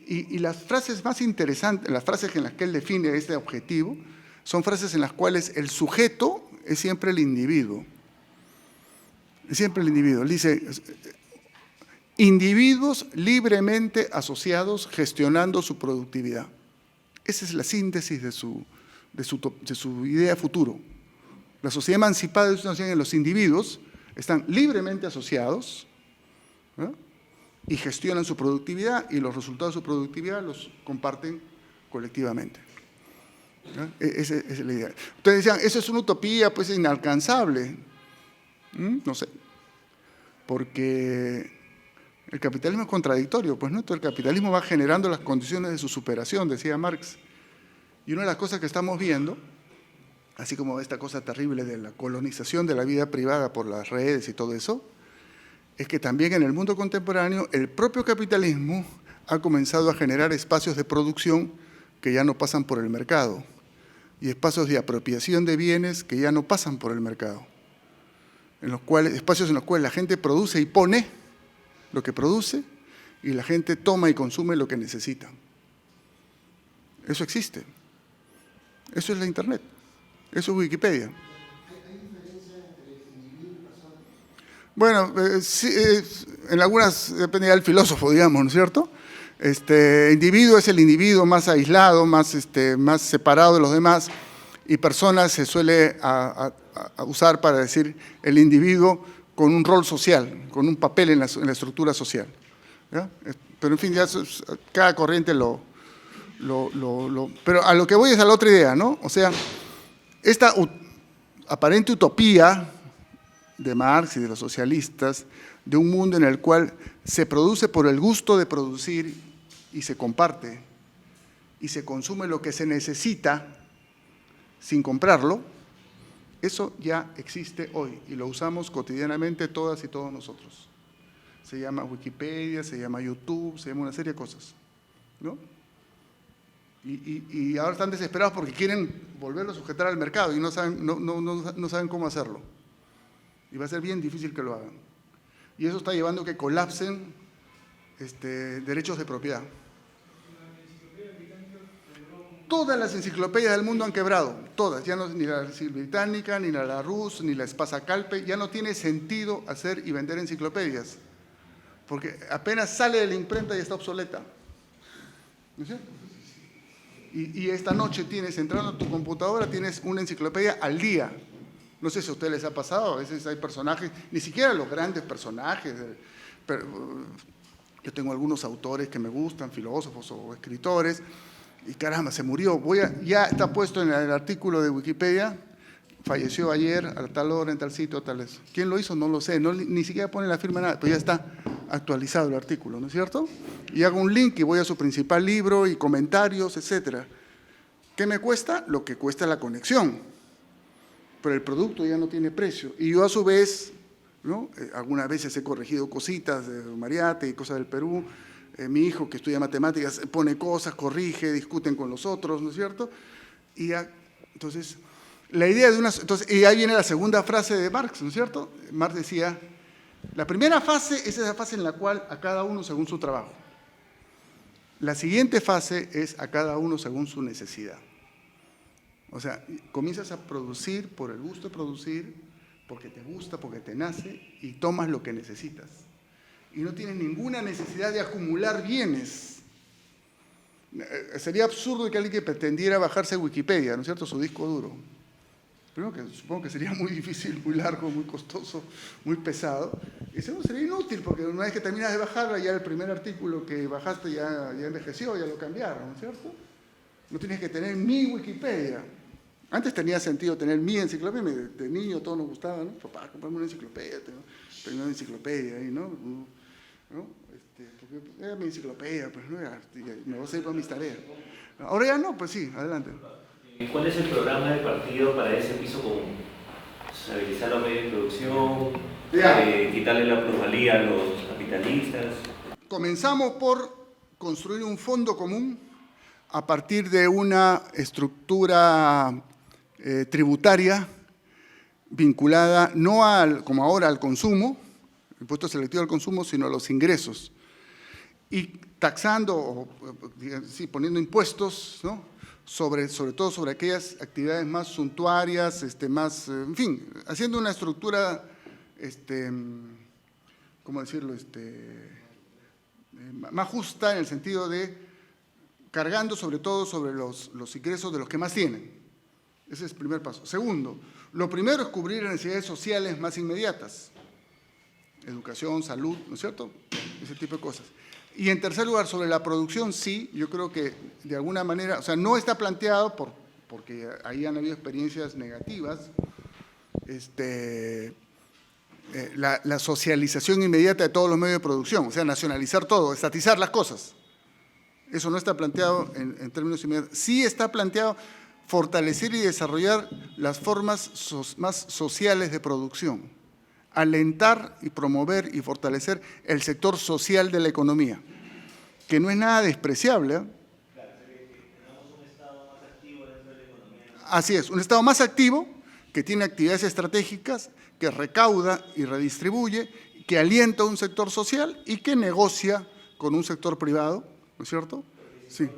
Y las frases más interesantes, las frases en las que él define este objetivo, son frases en las cuales el sujeto es siempre el individuo. Es siempre el individuo. Él dice, individuos libremente asociados gestionando su productividad. Esa es la síntesis de su idea futuro. La sociedad emancipada es una sociedad en que los individuos están libremente asociados, ¿no?, y gestionan su productividad, y los resultados de su productividad los comparten colectivamente, ¿no? Esa es la idea. Ustedes decían, eso es una utopía, pues inalcanzable. No sé, porque el capitalismo es contradictorio, pues no, todo el capitalismo va generando las condiciones de su superación, decía Marx. Y una de las cosas que estamos viendo, así como esta cosa terrible de la colonización de la vida privada por las redes y todo eso, es que también en el mundo contemporáneo el propio capitalismo ha comenzado a generar espacios de producción que ya no pasan por el mercado y espacios de apropiación de bienes que ya no pasan por el mercado, espacios en los cuales la gente produce y pone lo que produce y la gente toma y consume lo que necesita. Eso existe. Eso es la Internet. Eso es Wikipedia. Bueno, sí, en algunas depende del filósofo, digamos, ¿no es cierto? Individuo es el individuo más aislado, más separado de los demás, y persona se suele a usar para decir el individuo con un rol social, con un papel en la estructura social, ¿ya? Pero en fin, ya cada corriente pero a lo que voy es a la otra idea, ¿no? O sea, esta aparente utopía de Marx y de los socialistas, de un mundo en el cual se produce por el gusto de producir y se comparte y se consume lo que se necesita sin comprarlo, eso ya existe hoy y lo usamos cotidianamente todas y todos nosotros. Se llama Wikipedia, se llama YouTube, se llama una serie de cosas, ¿no? Y ahora están desesperados porque quieren volverlo a sujetar al mercado y no saben cómo hacerlo. Y va a ser bien difícil que lo hagan. Y eso está llevando a que colapsen derechos de propiedad. Todas las enciclopedias del mundo han quebrado, todas. Ya no, ni la británica, ni la Larousse, ni la Espasa Calpe. Ya no tiene sentido hacer y vender enciclopedias. Porque apenas sale de la imprenta y está obsoleta. ¿No es cierto? Y esta noche entrando a tu computadora, tienes una enciclopedia al día. No sé si a ustedes les ha pasado, a veces hay personajes, ni siquiera los grandes personajes, pero yo tengo algunos autores que me gustan, filósofos o escritores, y caramba, se murió. Ya está puesto en el artículo de Wikipedia, falleció ayer, a tal hora, en tal sitio, tal eso. ¿Quién lo hizo? No lo sé, ni siquiera pone la firma nada, pero ya está actualizado el artículo, ¿no es cierto? Y hago un link y voy a su principal libro y comentarios, etcétera. ¿Qué me cuesta? Lo que cuesta la conexión. Pero el producto ya no tiene precio. Y yo a su vez, ¿no?, algunas veces he corregido cositas de Mariate y cosas del Perú. Mi hijo, que estudia matemáticas, pone cosas, corrige, discuten con los otros, ¿no es cierto? Y ya, entonces, la idea de y ahí viene la segunda frase de Marx, ¿no es cierto? Marx decía, la primera fase es esa fase en la cual a cada uno según su trabajo. La siguiente fase es a cada uno según su necesidad. O sea, comienzas a producir por el gusto de producir, porque te gusta, porque te nace, y tomas lo que necesitas. Y no tienes ninguna necesidad de acumular bienes. Sería absurdo que alguien que pretendiera bajarse Wikipedia, ¿no es cierto?, su disco duro. Primero que supongo que sería muy difícil, muy largo, muy costoso, muy pesado. Y segundo, sería inútil, porque una vez que terminas de bajarla, ya el primer artículo que bajaste ya envejeció, ya lo cambiaron, ¿no es cierto? No tienes que tener mi Wikipedia. Antes tenía sentido tener mi enciclopedia, de niño todo nos gustaba, ¿no? Papá, comprame una enciclopedia, tengo una enciclopedia ahí, ¿no? Porque era mi enciclopedia, pues no era, me voy a hacer para mis tareas. Ahora ya no, pues sí, adelante. ¿Cuál es el programa del partido para ese piso común? Estabilizar los medios de producción, quitarle la plusvalía a los capitalistas. Comenzamos por construir un fondo común a partir de una estructura tributaria vinculada no como ahora al consumo, impuesto selectivo al consumo, sino a los ingresos. Y taxando, poniendo impuestos, ¿no?, sobre todo sobre aquellas actividades más suntuarias, en fin, haciendo una estructura ¿cómo decirlo?, más justa en el sentido de cargando sobre todo sobre los ingresos de los que más tienen. Ese es el primer paso. Segundo, lo primero es cubrir necesidades sociales más inmediatas. Educación, salud, ¿no es cierto? Ese tipo de cosas. Y en tercer lugar, sobre la producción, sí, yo creo que de alguna manera, o sea, no está planteado porque ahí han habido experiencias negativas, la socialización inmediata de todos los medios de producción, o sea, nacionalizar todo, estatizar las cosas. Eso no está planteado en términos inmediatos. Sí está planteado fortalecer y desarrollar las formas más sociales de producción, alentar y promover y fortalecer el sector social de la economía, que no es nada despreciable, ¿eh? Así es, un Estado más activo, que tiene actividades estratégicas, que recauda y redistribuye, que alienta un sector social y que negocia con un sector privado, ¿no es cierto? Sí.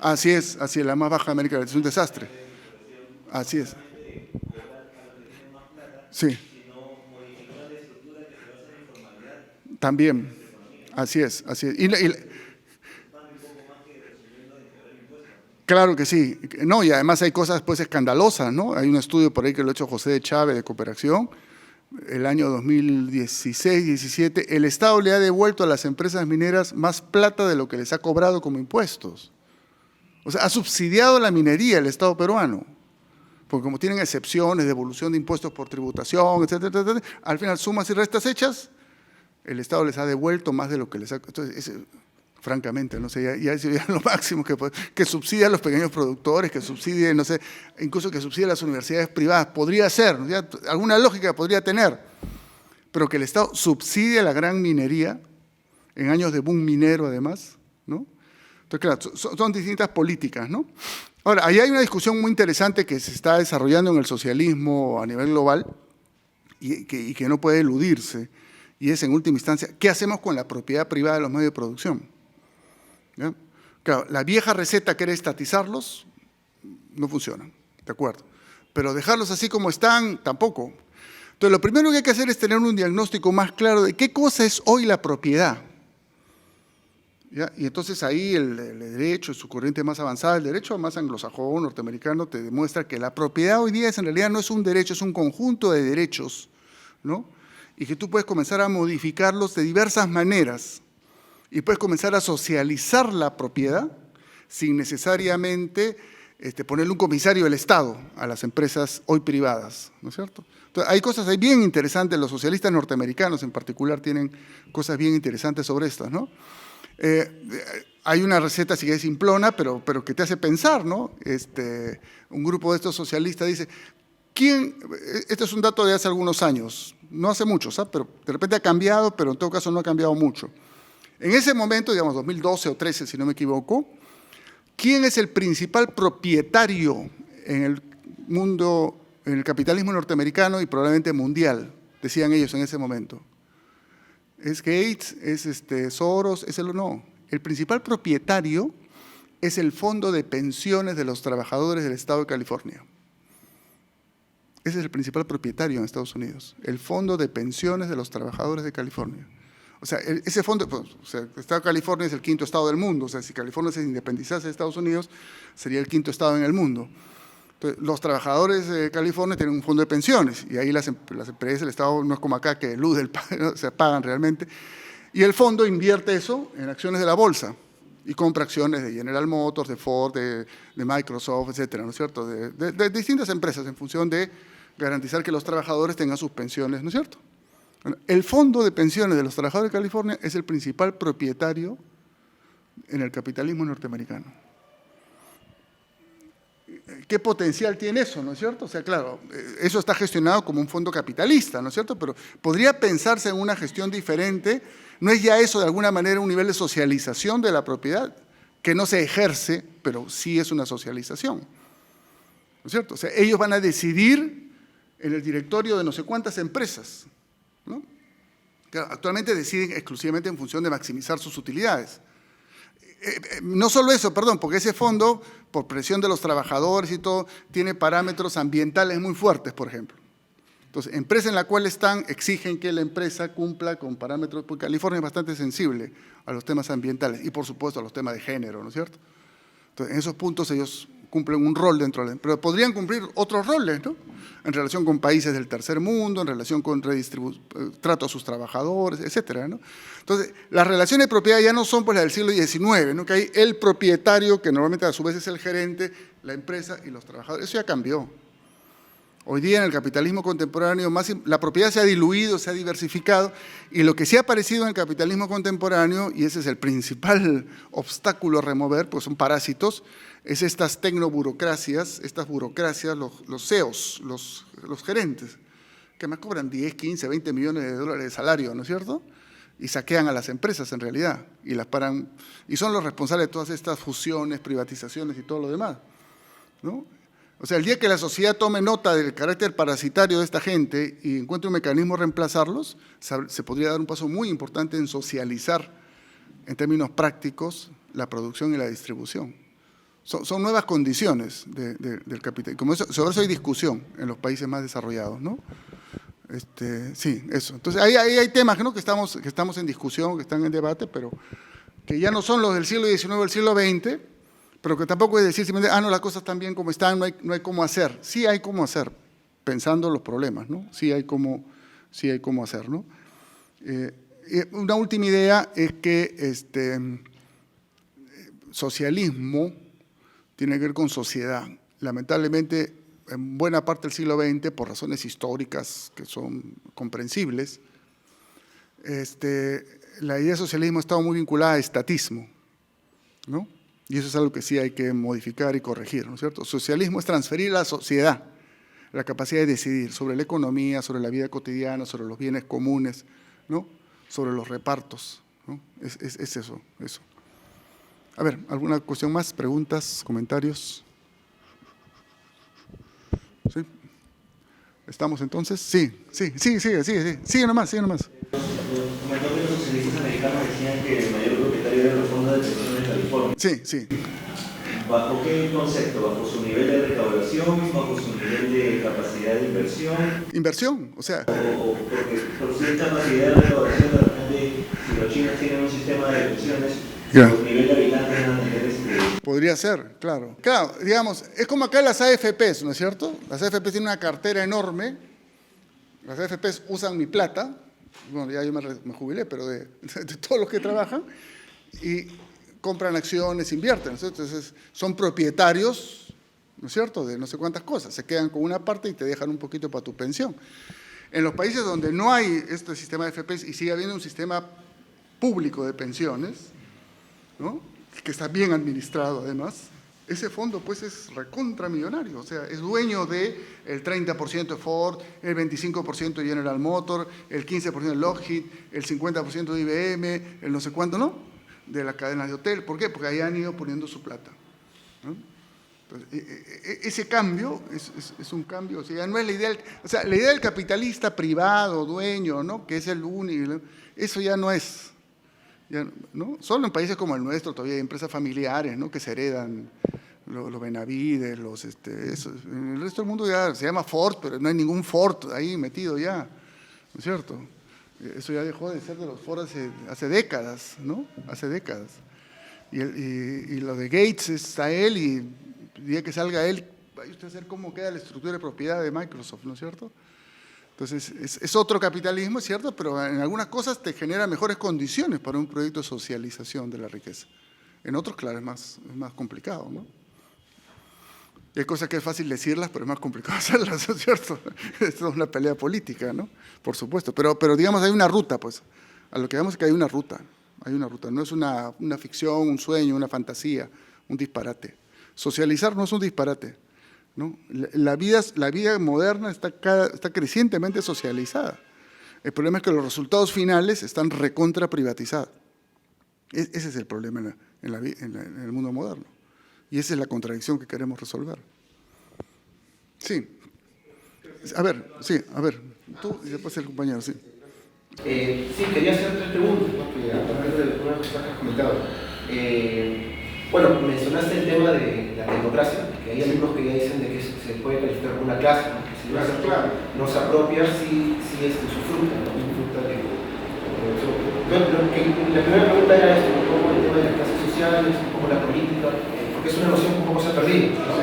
Así es, la más baja de América Latina, es un desastre. Así es. Sí. También, así es. Claro que sí. No, y además hay cosas pues escandalosas, ¿no? Hay un estudio por ahí que lo ha hecho José de Chávez de Cooperación, el año 2016-17, el Estado le ha devuelto a las empresas mineras más plata de lo que les ha cobrado como impuestos. O sea, ha subsidiado la minería el Estado peruano, porque como tienen excepciones, devolución de impuestos por tributación, etcétera, etcétera, al final sumas y restas hechas, el Estado les ha devuelto más de lo que les ha… Entonces, francamente, no sé, ya es lo máximo que subsidia a los pequeños productores, que subsidie, no sé, incluso que subsidie a las universidades privadas, podría ser, ¿no? Ya, alguna lógica podría tener, pero que el Estado subsidie a la gran minería, en años de boom minero además, ¿no? Entonces, claro, son distintas políticas, ¿no? Ahora, ahí hay una discusión muy interesante que se está desarrollando en el socialismo a nivel global y que no puede eludirse, y es, en última instancia, ¿qué hacemos con la propiedad privada de los medios de producción? ¿Ya? Claro, la vieja receta que era estatizarlos no funciona, ¿de acuerdo? Pero dejarlos así como están, tampoco. Entonces, lo primero que hay que hacer es tener un diagnóstico más claro de qué cosa es hoy la propiedad. ¿Ya? Y entonces ahí el derecho, su corriente más avanzada, el derecho más anglosajón, norteamericano, te demuestra que la propiedad hoy día en realidad no es un derecho, es un conjunto de derechos, ¿no? Y que tú puedes comenzar a modificarlos de diversas maneras. Y puedes comenzar a socializar la propiedad sin necesariamente ponerle un comisario del Estado a las empresas hoy privadas, ¿no es cierto? Entonces, hay cosas ahí bien interesantes, los socialistas norteamericanos en particular tienen cosas bien interesantes sobre estas, ¿no? Hay una receta, si es simplona, pero que te hace pensar, ¿no? Un grupo de estos socialistas dice, este es un dato de hace algunos años, no hace mucho, ¿sabes? Pero de repente ha cambiado, pero en todo caso no ha cambiado mucho. En ese momento, digamos 2012 o 13, si no me equivoco, ¿quién es el principal propietario en el mundo, en el capitalismo norteamericano y probablemente mundial? Decían ellos en ese momento. ¿Es Gates? ¿Es Soros? No. El principal propietario es el Fondo de Pensiones de los Trabajadores del Estado de California. Ese es el principal propietario en Estados Unidos, el Fondo de Pensiones de los Trabajadores de California. O sea, ese fondo, pues, el Estado de California es el quinto estado del mundo, o sea, si California se independizase de Estados Unidos, sería el quinto estado en el mundo. Entonces, los trabajadores de California tienen un fondo de pensiones, y ahí las empresas, el Estado no es como acá que elude ¿no? Se pagan realmente, y el fondo invierte eso en acciones de la bolsa, y compra acciones de General Motors, de Ford, de Microsoft, etcétera, ¿no es cierto?, de distintas empresas en función de garantizar que los trabajadores tengan sus pensiones, ¿no es cierto? Bueno, el Fondo de Pensiones de los Trabajadores de California es el principal propietario en el capitalismo norteamericano. ¿Qué potencial tiene eso, no es cierto? O sea, claro, eso está gestionado como un fondo capitalista, ¿no es cierto? Pero podría pensarse en una gestión diferente. ¿No es ya eso de alguna manera un nivel de socialización de la propiedad? Que no se ejerce, pero sí es una socialización, ¿no es cierto? O sea, ellos van a decidir en el directorio de no sé cuántas empresas, ¿no? Actualmente deciden exclusivamente en función de maximizar sus utilidades. No solo eso, perdón, porque ese fondo, por presión de los trabajadores y todo, tiene parámetros ambientales muy fuertes, por ejemplo. Entonces, empresa en la cual están, exigen que la empresa cumpla con parámetros, porque California es bastante sensible a los temas ambientales y, por supuesto, a los temas de género, ¿no es cierto? Entonces, en esos puntos ellos cumplen un rol dentro de la, pero podrían cumplir otros roles, ¿no? En relación con países del tercer mundo, en relación con trato a sus trabajadores, etcétera, ¿no? Entonces, las relaciones de propiedad ya no son pues las del siglo XIX, ¿no? Que hay el propietario, que normalmente a su vez es el gerente, la empresa y los trabajadores. Eso ya cambió. Hoy día en el capitalismo contemporáneo la propiedad se ha diluido, se ha diversificado, y lo que sí ha aparecido en el capitalismo contemporáneo, y ese es el principal obstáculo a remover, pues son parásitos, es estas tecnoburocracias, estas burocracias, los CEOs, los gerentes, que más cobran 10, 15, 20 millones de dólares de salario, ¿no es cierto? Y saquean a las empresas en realidad, y las paran, y son los responsables de todas estas fusiones, privatizaciones y todo lo demás, ¿no? O sea, el día que la sociedad tome nota del carácter parasitario de esta gente y encuentre un mecanismo de reemplazarlos, se podría dar un paso muy importante en socializar, en términos prácticos, la producción y la distribución. Son nuevas condiciones del capital. Como sobre eso hay discusión en los países más desarrollados, ¿no? Sí, eso. Entonces, ahí hay temas, ¿no? que estamos en discusión, que están en debate, pero que ya no son los del siglo XIX o del siglo XX, pero que tampoco es decir simplemente, no, las cosas están bien como están, no hay cómo hacer. Sí hay cómo hacer, pensando los problemas, ¿no? Sí hay cómo hacer, ¿no? Una última idea es que socialismo tiene que ver con sociedad. Lamentablemente, en buena parte del siglo XX, por razones históricas que son comprensibles, la idea de socialismo ha estado muy vinculada a estatismo, ¿no? Y eso es algo que sí hay que modificar y corregir, ¿no es cierto? Socialismo es transferir a la sociedad la capacidad de decidir sobre la economía, sobre la vida cotidiana, sobre los bienes comunes, ¿no? Sobre los repartos, ¿no? Es eso. A ver, ¿alguna cuestión más? ¿Preguntas? ¿Comentarios? ¿Sí? ¿Estamos entonces? Sí. Sigue nomás. Los socialistas americanos decían que el mayor propietario era los fondos de pensiones de California. Sí. ¿Bajo qué concepto? ¿Bajo su nivel de recaudación? ¿Bajo su nivel de capacidad de inversión? Inversión, o sea… O porque por cierta capacidad de recaudación, de repente, si los chinos tienen un sistema de pensiones, los niveles de habitantes van a tener Podría ser, claro. Claro, digamos, es como acá las AFPs, ¿no es cierto? Las AFPs tienen una cartera enorme, las AFPs usan mi plata, bueno, ya yo me jubilé, pero de todos los que trabajan, y compran acciones, invierten, ¿no es cierto? Entonces, son propietarios, ¿no es cierto?, de no sé cuántas cosas, se quedan con una parte y te dejan un poquito para tu pensión. En los países donde no hay este sistema de AFPs y sigue habiendo un sistema público de pensiones, ¿no?, que está bien administrado además, ese fondo pues es recontramillonario, o sea, es dueño del 30% de Ford, el 25% de General Motors, el 15% de Lockheed, el 50% de IBM, el no sé cuánto, ¿no?, de las cadenas de hotel. ¿Por qué? Porque ahí han ido poniendo su plata, ¿no? Entonces, ese cambio es un cambio, o sea, ya no es la idea, o sea, la idea del capitalista privado, dueño, ¿no?, que es el único, eso ya no es. Ya, ¿no? Solo en países como el nuestro todavía hay empresas familiares, ¿no?, que se heredan, los Benavides, eso. En el resto del mundo ya se llama Ford, pero no hay ningún Ford ahí metido ya, ¿no es cierto? Eso ya dejó de ser de los Ford hace décadas, ¿no? Hace décadas. Y lo de Gates está él, y el día que salga él, vaya usted a ver cómo queda la estructura de propiedad de Microsoft, ¿no es cierto? Entonces, es otro capitalismo, es cierto, pero en algunas cosas te genera mejores condiciones para un proyecto de socialización de la riqueza. En otros, claro, es más complicado, ¿no? Hay cosas que es fácil decirlas, pero es más complicado hacerlas, ¿no es cierto? Esto es una pelea política, ¿no? Por supuesto, pero digamos, hay una ruta, pues. A lo que vemos es que hay una ruta, no es una ficción, un sueño, una fantasía, un disparate. Socializar no es un disparate, ¿no? La vida moderna está crecientemente socializada. El problema es que los resultados finales están recontra privatizados. Ese es el problema en el mundo moderno. Y esa es la contradicción que queremos resolver. Sí. A ver, tú y después el compañero, sí. Sí, quería hacer 3 preguntas, ¿no?, que a través de una cosa que has comentado. Bueno, mencionaste el tema de la democracia, que hay algunos que ya dicen de que se puede calificar como una clase, ¿no?, si no se apropia, sí usufructa, ¿no? Usufructa de producción. La primera pregunta era esto, un poco el tema de las clases sociales, un poco la política, porque es una noción que un poco se ha perdido, ¿no?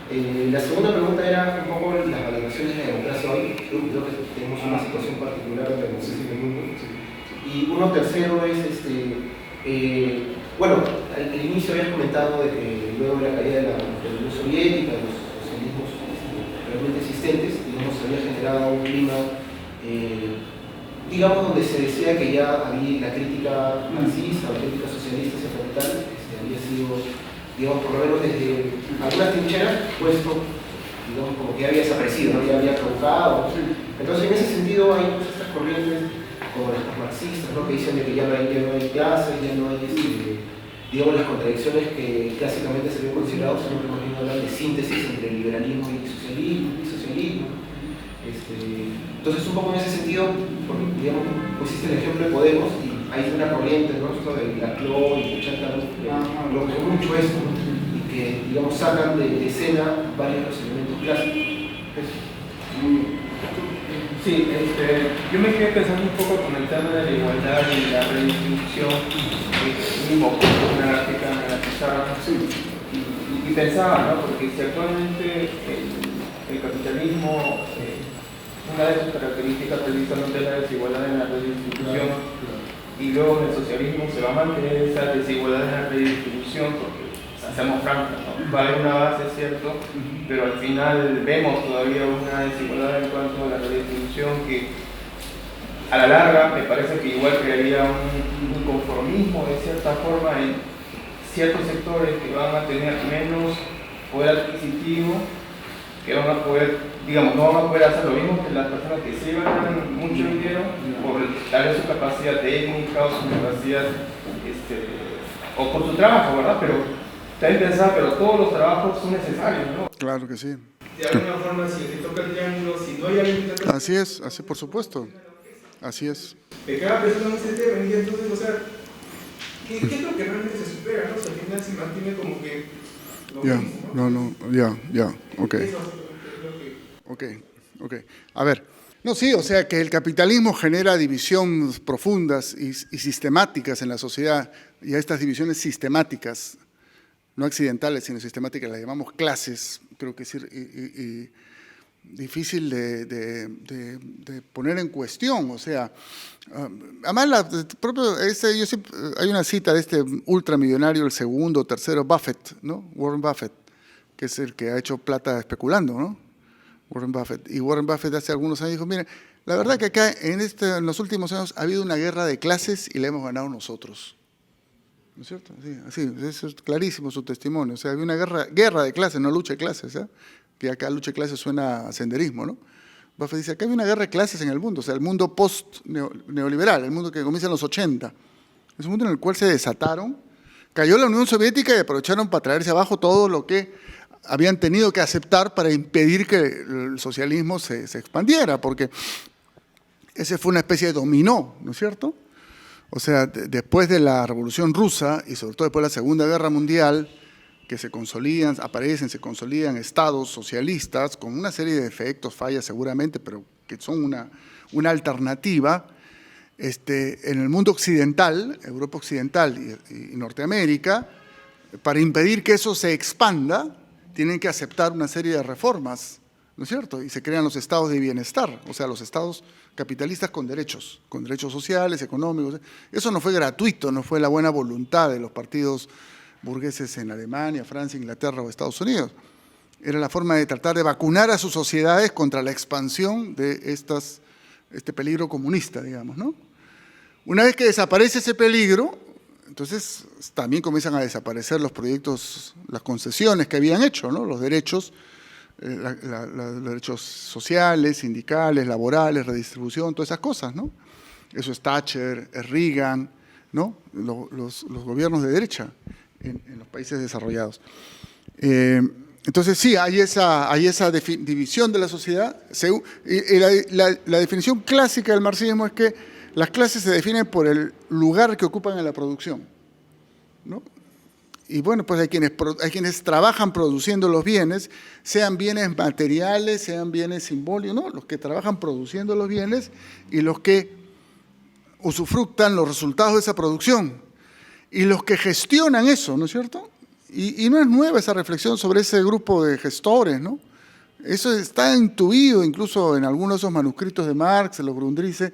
La segunda pregunta era un poco las valoraciones de la democracia hoy. Creo que tenemos una situación particular de la democracia en el mundo. Y uno tercero es, bueno, al inicio habías comentado de que luego de la caída de la Unión Soviética, los socialismos realmente existentes, digamos, se había generado un clima, digamos, donde se decía que ya había la crítica marxista, la crítica socialista hacia capital, había sido, digamos, por lo menos desde algunas trincheras, puesto, digamos, como que ya había desaparecido, ¿no? Ya había provocado. Entonces, en ese sentido, hay pues, estas corrientes como las marxistas, ¿no? Que dicen de que ya no hay clases, ya no hay, digamos, las contradicciones que clásicamente se habían considerado, sino que más bien hablan de síntesis entre liberalismo y socialismo. Entonces, un poco en ese sentido, porque, digamos, pusiste el ejemplo de Podemos, y hay una corriente, ¿no? Esto de la CLO y Chanta, lo que mucho esto, ¿no? Y que, digamos, sacan de escena varios de los elementos clásicos. Sí, yo me quedé pensando un poco con el tema de la igualdad y la redistribución, mismo anárquica en la pizarra, y pensaba, ¿no? Porque si actualmente el capitalismo, una de sus características precisamente es la desigualdad en la redistribución, y luego en el socialismo se va a mantener esa desigualdad en la redistribución, porque seamos francos, ¿no? Va a haber una base, es cierto, pero al final vemos todavía una desigualdad en cuanto a la redistribución que a la larga me parece que igual crearía un conformismo de cierta forma en ciertos sectores que van a tener menos poder adquisitivo, que van a poder, digamos, no van a poder hacer lo mismo que las personas que sí ganan mucho dinero por tal vez su capacidad técnica o su capacidad, o por su trabajo, ¿verdad? Pero también pensaba, pero todos los trabajos son necesarios, ¿no? Claro que sí. De alguna forma, si te toca el triángulo, si no hay alguien que te... Así es, así por supuesto. Así es. Me quedaba pensando en ese tema y entonces, o sea, ¿qué es lo que realmente se supera, no? O sea, al final se mantiene como que... Ok. A ver. No, sí, o sea que el capitalismo genera divisiones profundas y sistemáticas en la sociedad, y a estas divisiones sistemáticas, no accidentales, sino sistemáticas, las llamamos clases, creo que es difícil de poner en cuestión, o sea, además hay una cita de este ultramillonario, el segundo o tercero, Buffett, ¿no? Warren Buffett, que es el que ha hecho plata especulando, ¿no? Warren Buffett. Y Warren Buffett hace algunos años dijo, miren, la verdad que acá en los últimos años ha habido una guerra de clases y la hemos ganado nosotros. ¿No es cierto? Sí, así, eso es clarísimo su testimonio. O sea, había una guerra de clases, no lucha de clases, ¿eh? Que acá lucha de clases suena a senderismo, ¿no? Buffett dice, acá hay una guerra de clases en el mundo, o sea, el mundo post-neoliberal, el mundo que comienza en los 80. Es un mundo en el cual se desataron, cayó la Unión Soviética y aprovecharon para traerse abajo todo lo que habían tenido que aceptar para impedir que el socialismo se expandiera, porque ese fue una especie de dominó, ¿no es cierto? O sea, después de la Revolución Rusa y sobre todo después de la Segunda Guerra Mundial, que se consolidan estados socialistas con una serie de defectos, fallas seguramente, pero que son una alternativa, en el mundo occidental, Europa Occidental y Norteamérica, para impedir que eso se expanda, tienen que aceptar una serie de reformas, ¿no es cierto? Y se crean los estados de bienestar, o sea, los estados capitalistas con derechos sociales, económicos. Eso no fue gratuito, no fue la buena voluntad de los partidos burgueses en Alemania, Francia, Inglaterra o Estados Unidos. Era la forma de tratar de vacunar a sus sociedades contra la expansión de este peligro comunista, digamos, ¿no? Una vez que desaparece ese peligro, entonces también comienzan a desaparecer los proyectos, las concesiones que habían hecho, ¿no? Los derechos, los derechos sociales, sindicales, laborales, redistribución, todas esas cosas, ¿no? Eso es Thatcher, es Reagan, ¿no? Los gobiernos de derecha en los países desarrollados. Entonces sí, hay esa división de la sociedad. La definición clásica del marxismo es que las clases se definen por el lugar que ocupan en la producción, ¿no? Y bueno, pues hay quienes trabajan produciendo los bienes, sean bienes materiales, sean bienes simbólicos, ¿no? Los que trabajan produciendo los bienes y los que usufructan los resultados de esa producción. Y los que gestionan eso, ¿no es cierto? Y no es nueva esa reflexión sobre ese grupo de gestores, ¿no? Eso está intuido incluso en algunos de esos manuscritos de Marx, en los Grundrisse,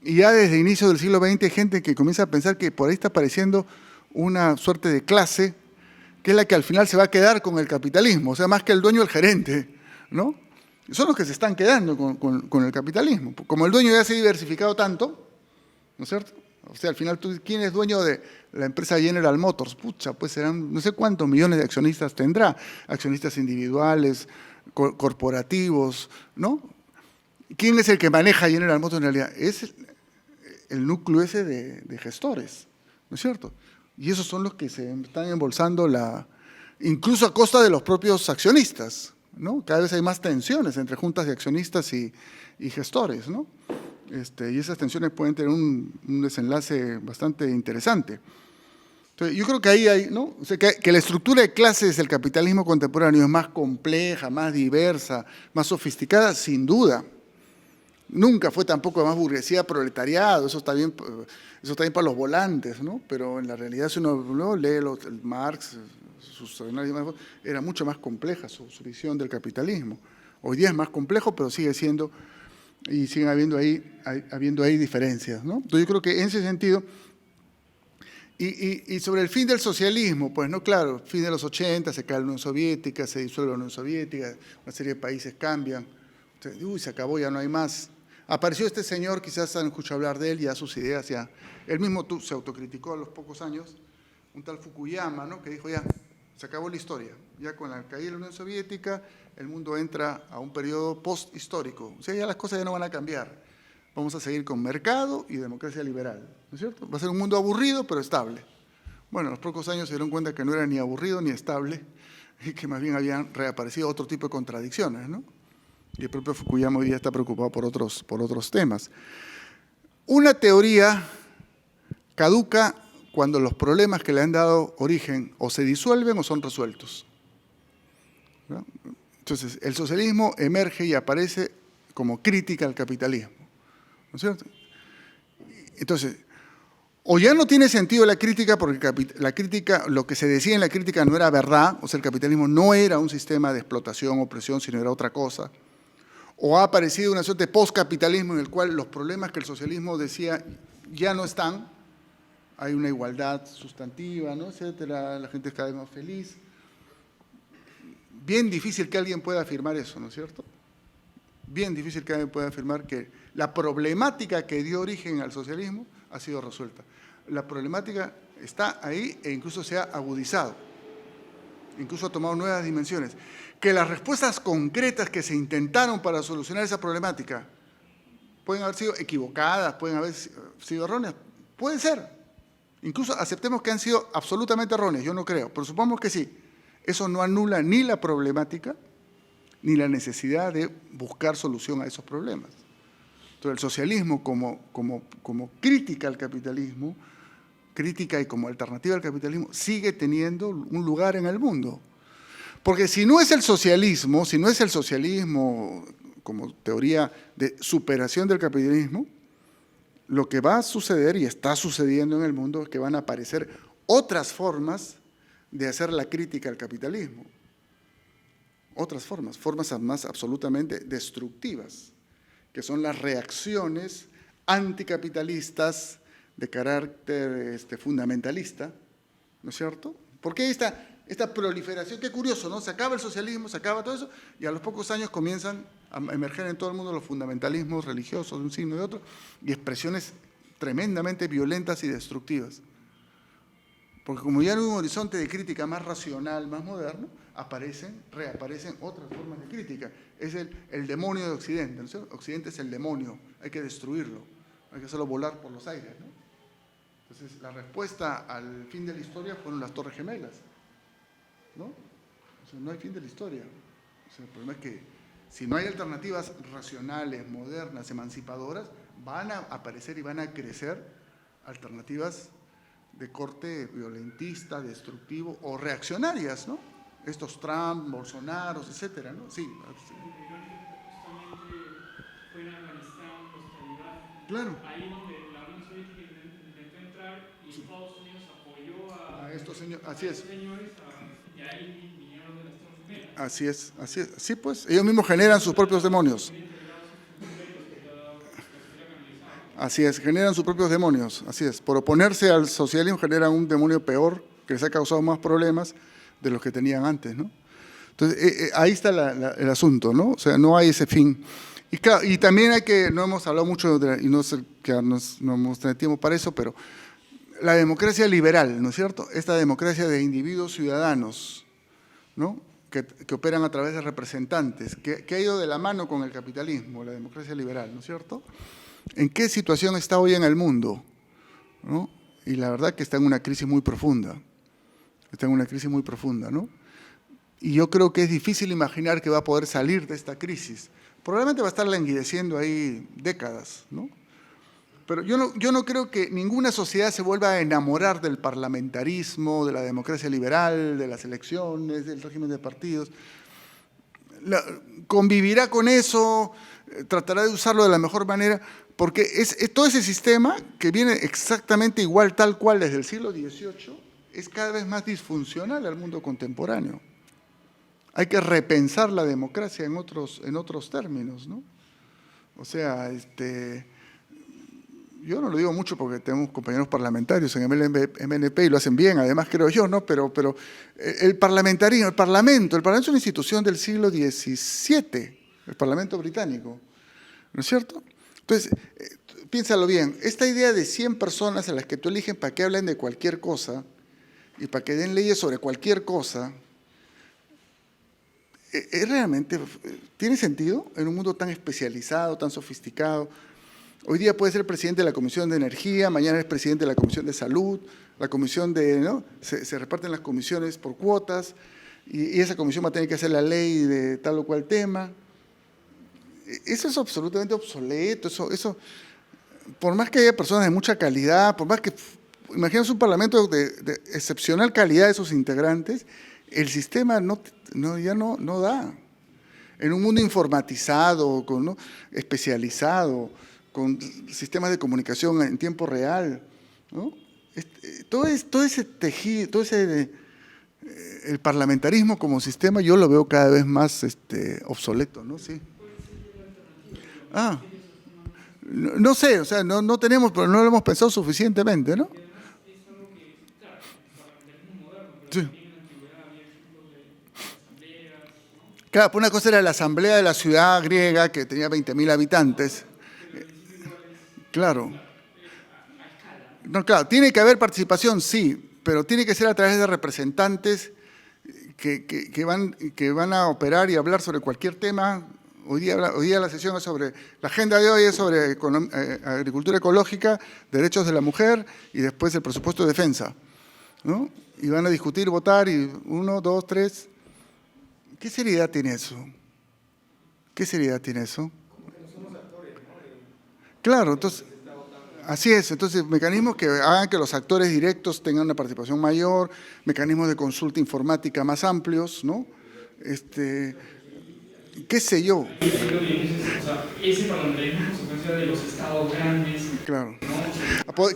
y ya desde el inicio del siglo XX hay gente que comienza a pensar que por ahí está apareciendo una suerte de clase que es la que al final se va a quedar con el capitalismo, o sea, más que el dueño, el gerente, ¿no? Son los que se están quedando con el capitalismo. Como el dueño ya se ha diversificado tanto, ¿no es cierto? O sea, al final, ¿quién es dueño de la empresa General Motors? Pucha, pues serán no sé cuántos millones de accionistas tendrá, accionistas individuales, corporativos, ¿no? ¿Quién es el que maneja General Motors en realidad? Es el núcleo ese de gestores, ¿no es cierto? Y esos son los que se están embolsando incluso a costa de los propios accionistas, ¿no? Cada vez hay más tensiones entre juntas de accionistas y gestores, ¿no? Y esas tensiones pueden tener un desenlace bastante interesante. Entonces, yo creo que ahí hay, ¿no? O sea, que la estructura de clases del capitalismo contemporáneo es más compleja, más diversa, más sofisticada, sin duda. Nunca fue tampoco más burguesía, proletariado, eso está bien para los volantes, ¿no? Pero en la realidad, si uno lee el Marx, sus análisis, era mucho más compleja su visión del capitalismo. Hoy día es más complejo, pero sigue siendo, y siguen habiendo ahí diferencias, ¿no? Entonces yo creo que en ese sentido, y sobre el fin del socialismo, pues no, claro, fin de los 80, se cae la Unión Soviética, se disuelve la Unión Soviética, una serie de países cambian, entonces, se acabó, ya no hay más. Apareció este señor, quizás han escuchado hablar de él, ya sus ideas, ya, él mismo se autocriticó a los pocos años, un tal Fukuyama, ¿no? Que dijo ya, se acabó la historia, ya con la caída de la Unión Soviética, el mundo entra a un periodo post-histórico, o sea, ya las cosas ya no van a cambiar, vamos a seguir con mercado y democracia liberal, ¿no es cierto? Va a ser un mundo aburrido, pero estable. Bueno, en los pocos años se dieron cuenta que no era ni aburrido ni estable, y que más bien habían reaparecido otro tipo de contradicciones, ¿no? Y el propio Fukuyama hoy día está preocupado por otros temas. Una teoría caduca cuando los problemas que le han dado origen o se disuelven o son resueltos, ¿no? Entonces, el socialismo emerge y aparece como crítica al capitalismo, ¿no es cierto? Entonces, o ya no tiene sentido la crítica porque lo que se decía en la crítica no era verdad, o sea, el capitalismo no era un sistema de explotación, opresión, sino era otra cosa, o ha aparecido una suerte de postcapitalismo en el cual los problemas que el socialismo decía ya no están, hay una igualdad sustantiva, ¿no? Etcétera, la gente es cada vez más feliz. Bien difícil que alguien pueda afirmar eso, ¿no es cierto? Bien difícil que alguien pueda afirmar que la problemática que dio origen al socialismo ha sido resuelta. La problemática está ahí e incluso se ha agudizado, incluso ha tomado nuevas dimensiones. Que las respuestas concretas que se intentaron para solucionar esa problemática pueden haber sido equivocadas, pueden haber sido erróneas, pueden ser. Incluso aceptemos que han sido absolutamente erróneas, yo no creo, pero supongamos que sí. Eso no anula ni la problemática ni la necesidad de buscar solución a esos problemas. Entonces, el socialismo como crítica al capitalismo, crítica y como alternativa al capitalismo, sigue teniendo un lugar en el mundo. Porque si no es el socialismo como teoría de superación del capitalismo, lo que va a suceder y está sucediendo en el mundo es que van a aparecer otras formas de hacer la crítica al capitalismo. Otras formas más absolutamente destructivas, que son las reacciones anticapitalistas de carácter fundamentalista, ¿no es cierto? Porque esta proliferación, qué curioso, ¿no? Se acaba el socialismo, se acaba todo eso, y a los pocos años comienzan a emerger en todo el mundo los fundamentalismos religiosos de un signo y de otro, y expresiones tremendamente violentas y destructivas. Porque como ya no hay un horizonte de crítica más racional, más moderno, reaparecen otras formas de crítica. Es el demonio de Occidente, ¿no es cierto? Occidente es el demonio, hay que destruirlo, hay que hacerlo volar por los aires, ¿no? Entonces, la respuesta al fin de la historia fueron las Torres Gemelas, ¿no? O sea, no hay fin de la historia. O sea, el problema es que si no hay alternativas racionales, modernas, emancipadoras, van a aparecer y van a crecer alternativas de corte violentista, destructivo o reaccionarias, ¿no? Estos Trump, Bolsonaro, etcétera, ¿no? Sí. Fue en Afganistán, los talibanes. Claro. Ahí donde la Unión Soviética intentó entrar y Estados Unidos apoyó a estos señores, así es. Señores y ahí vinieron de las Torres Gemelas. Así es, así es. Sí, pues, ellos mismos generan sus propios demonios. Así es, generan sus propios demonios, así es. Por oponerse al socialismo generan un demonio peor que les ha causado más problemas de los que tenían antes, ¿no? Entonces, ahí está el asunto, ¿no? O sea, no hay ese fin. Y claro, y también hay que, no hemos hablado mucho, y no sé, que no hemos tenido tiempo para eso, pero la democracia liberal, ¿no es cierto? Esta democracia de individuos ciudadanos, ¿no? Que operan a través de representantes, que ha ido de la mano con el capitalismo, la democracia liberal, ¿no es cierto? ¿En qué situación está hoy en el mundo? ¿No? Y la verdad que está en una crisis muy profunda. Está en una crisis muy profunda, ¿no? Y yo creo que es difícil imaginar que va a poder salir de esta crisis. Probablemente va a estar languideciendo ahí décadas, ¿no? Pero yo no creo que ninguna sociedad se vuelva a enamorar del parlamentarismo, de la democracia liberal, de las elecciones, del régimen de partidos. Convivirá con eso, tratará de usarlo de la mejor manera, porque es todo ese sistema que viene exactamente igual, tal cual desde el siglo XVIII, es cada vez más disfuncional al mundo contemporáneo. Hay que repensar la democracia en otros términos, ¿no? O sea, yo no lo digo mucho porque tenemos compañeros parlamentarios en MNP y lo hacen bien, además creo yo, ¿no? Pero el parlamentarismo, el Parlamento es una institución del siglo XVII, el Parlamento británico, ¿no es cierto? Entonces, piénsalo bien, esta idea de 100 personas a las que tú eligen para que hablen de cualquier cosa y para que den leyes sobre cualquier cosa, realmente tiene sentido en un mundo tan especializado, tan sofisticado. Hoy día puede ser presidente de la Comisión de Energía, mañana es presidente de la Comisión de Salud, la comisión de, ¿no? Se reparten las comisiones por cuotas y esa comisión va a tener que hacer la ley de tal o cual tema. Eso es absolutamente obsoleto, eso, por más que haya personas de mucha calidad, por más que, imagínense un parlamento de excepcional calidad de sus integrantes, el sistema ya no da. En un mundo informatizado, ¿no? Especializado, con sistemas de comunicación en tiempo real, ¿no? Todo ese tejido, el parlamentarismo como sistema, yo lo veo cada vez más obsoleto, ¿no? Sí. No sé, o sea, no tenemos, pero no lo hemos pensado suficientemente, ¿no? Sí. Claro, pues una cosa era la asamblea de la ciudad griega, que tenía 20.000 habitantes. Claro. No, claro, tiene que haber participación, sí, pero tiene que ser a través de representantes que van a operar y hablar sobre cualquier tema. Hoy día la sesión es sobre, la agenda de hoy es sobre agricultura ecológica, derechos de la mujer y después el presupuesto de defensa, ¿no? Y van a discutir, votar y 1, 2, 3. ¿Qué seriedad tiene eso? ¿Qué seriedad tiene eso? Claro, entonces, así es. Entonces, mecanismos que hagan que los actores directos tengan una participación mayor, mecanismos de consulta informática más amplios, ¿no? ¿Qué sé yo? Ese parlamentarismo es consecuencia de los estados grandes. Claro.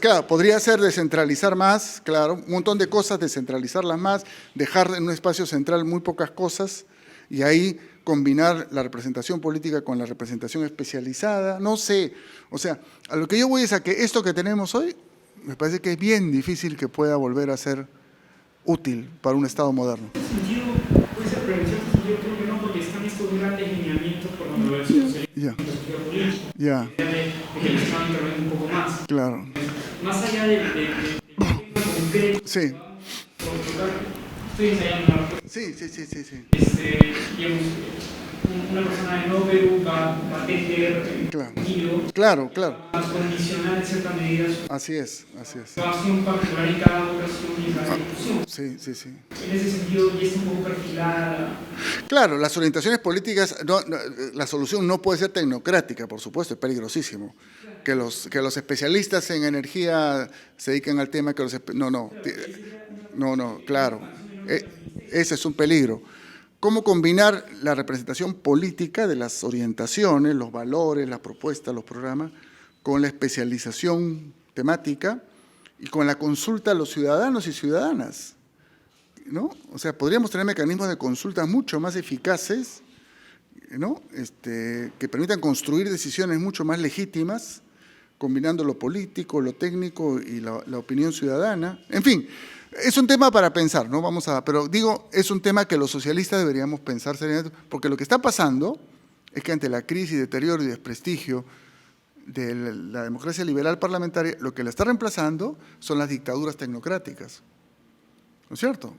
Claro, podría ser descentralizar más, claro, un montón de cosas, descentralizarlas más, dejar en un espacio central muy pocas cosas y ahí combinar la representación política con la representación especializada, no sé. O sea, a lo que yo voy es a que esto que tenemos hoy, me parece que es bien difícil que pueda volver a ser útil para un Estado moderno. ¿En ese sentido puede ser prevención? Yo creo que no, porque están estos grandes lineamientos por donde lo socialismo y la sociedad política. Ya. De que el Estado intervenga un poco más. Claro. Más allá del tema concreto, sí. estoy ensayando una respuesta. Sí. Digamos, una persona de Nuevo Perú va a atender Claro. a condicionar en cierta medida su Así es. situación particular en cada votación y en cada discusión. Sí. En ese sentido, ya está un poco perfilada. Claro, las orientaciones políticas, la solución no puede ser tecnocrática, por supuesto, es peligrosísimo. Que los especialistas en energía se dediquen al tema, claro, ese es un peligro. ¿Cómo combinar la representación política de las orientaciones, los valores, las propuestas, los programas, con la especialización temática y con la consulta a los ciudadanos y ciudadanas? ¿No? O sea, podríamos tener mecanismos de consulta mucho más eficaces, ¿no? Que permitan construir decisiones mucho más legítimas, combinando lo político, lo técnico y la opinión ciudadana. En fin, es un tema para pensar, ¿no? Pero digo, es un tema que los socialistas deberíamos pensar seriamente, porque lo que está pasando es que ante la crisis, deterioro y desprestigio de la democracia liberal parlamentaria, lo que la está reemplazando son las dictaduras tecnocráticas, ¿no es cierto?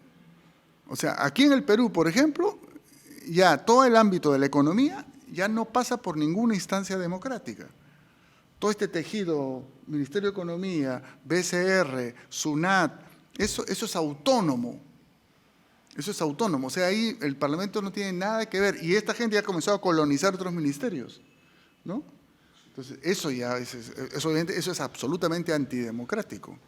O sea, aquí en el Perú, por ejemplo, ya todo el ámbito de la economía ya no pasa por ninguna instancia democrática. Todo este tejido, Ministerio de Economía, BCR, SUNAT, eso es autónomo. Eso es autónomo. O sea, ahí el Parlamento no tiene nada que ver. Y esta gente ya ha comenzado a colonizar otros ministerios, ¿no? Entonces, eso es absolutamente antidemocrático.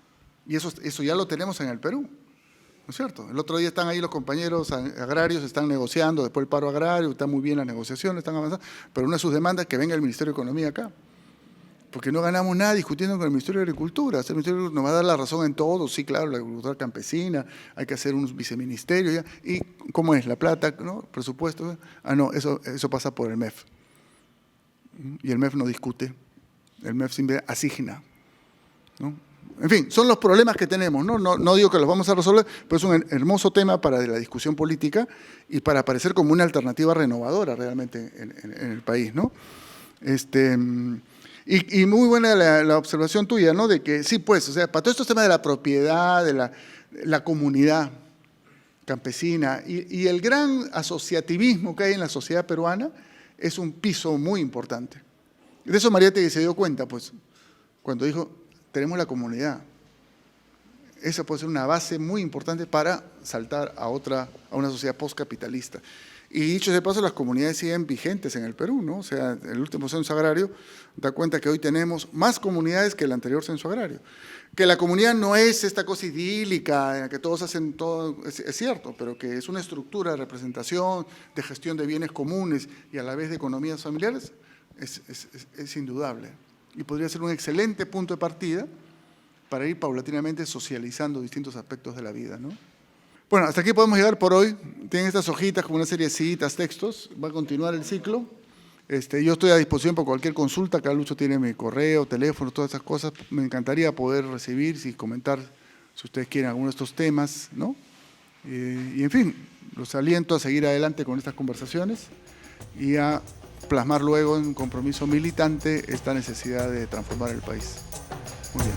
Y eso ya lo tenemos en el Perú, ¿no es cierto? El otro día están ahí los compañeros agrarios, están negociando, después el paro agrario, están muy bien las negociaciones, están avanzando, pero una de sus demandas es que venga el Ministerio de Economía acá. Porque no ganamos nada discutiendo con el Ministerio de Agricultura. El Ministerio nos va a dar la razón en todo, sí, claro, la agricultura campesina, hay que hacer unos viceministerios, ¿ya? ¿Y cómo es? ¿La plata? ¿No? ¿Presupuesto? No, eso pasa por el MEF. Y el MEF no discute, el MEF siempre asigna, ¿no? En fin, son los problemas que tenemos, ¿no? No digo que los vamos a resolver, pero es un hermoso tema para la discusión política y para aparecer como una alternativa renovadora realmente en el país, ¿no? Y muy buena la observación tuya, ¿no? De que sí, pues, o sea, para todos estos temas de la propiedad, de la comunidad campesina y el gran asociativismo que hay en la sociedad peruana es un piso muy importante. De eso Mariátegui se dio cuenta, pues, cuando dijo, tenemos la comunidad. Esa puede ser una base muy importante para saltar a una sociedad postcapitalista. Y dicho de paso, las comunidades siguen vigentes en el Perú, ¿no? O sea, el último censo agrario da cuenta que hoy tenemos más comunidades que el anterior censo agrario. Que la comunidad no es esta cosa idílica en la que todos hacen todo, es cierto, pero que es una estructura de representación, de gestión de bienes comunes y a la vez de economías familiares, es indudable. Y podría ser un excelente punto de partida para ir paulatinamente socializando distintos aspectos de la vida, ¿no? Bueno, hasta aquí podemos llegar por hoy. Tienen estas hojitas como una serie de citas, textos. Va a continuar el ciclo. Yo estoy a disposición para cualquier consulta. Acá Lucho tiene mi correo, teléfono, todas esas cosas. Me encantaría poder recibir y comentar, si ustedes quieren, alguno de estos temas, ¿no? Y en fin, los aliento a seguir adelante con estas conversaciones y a plasmar luego en un compromiso militante esta necesidad de transformar el país. Muy bien.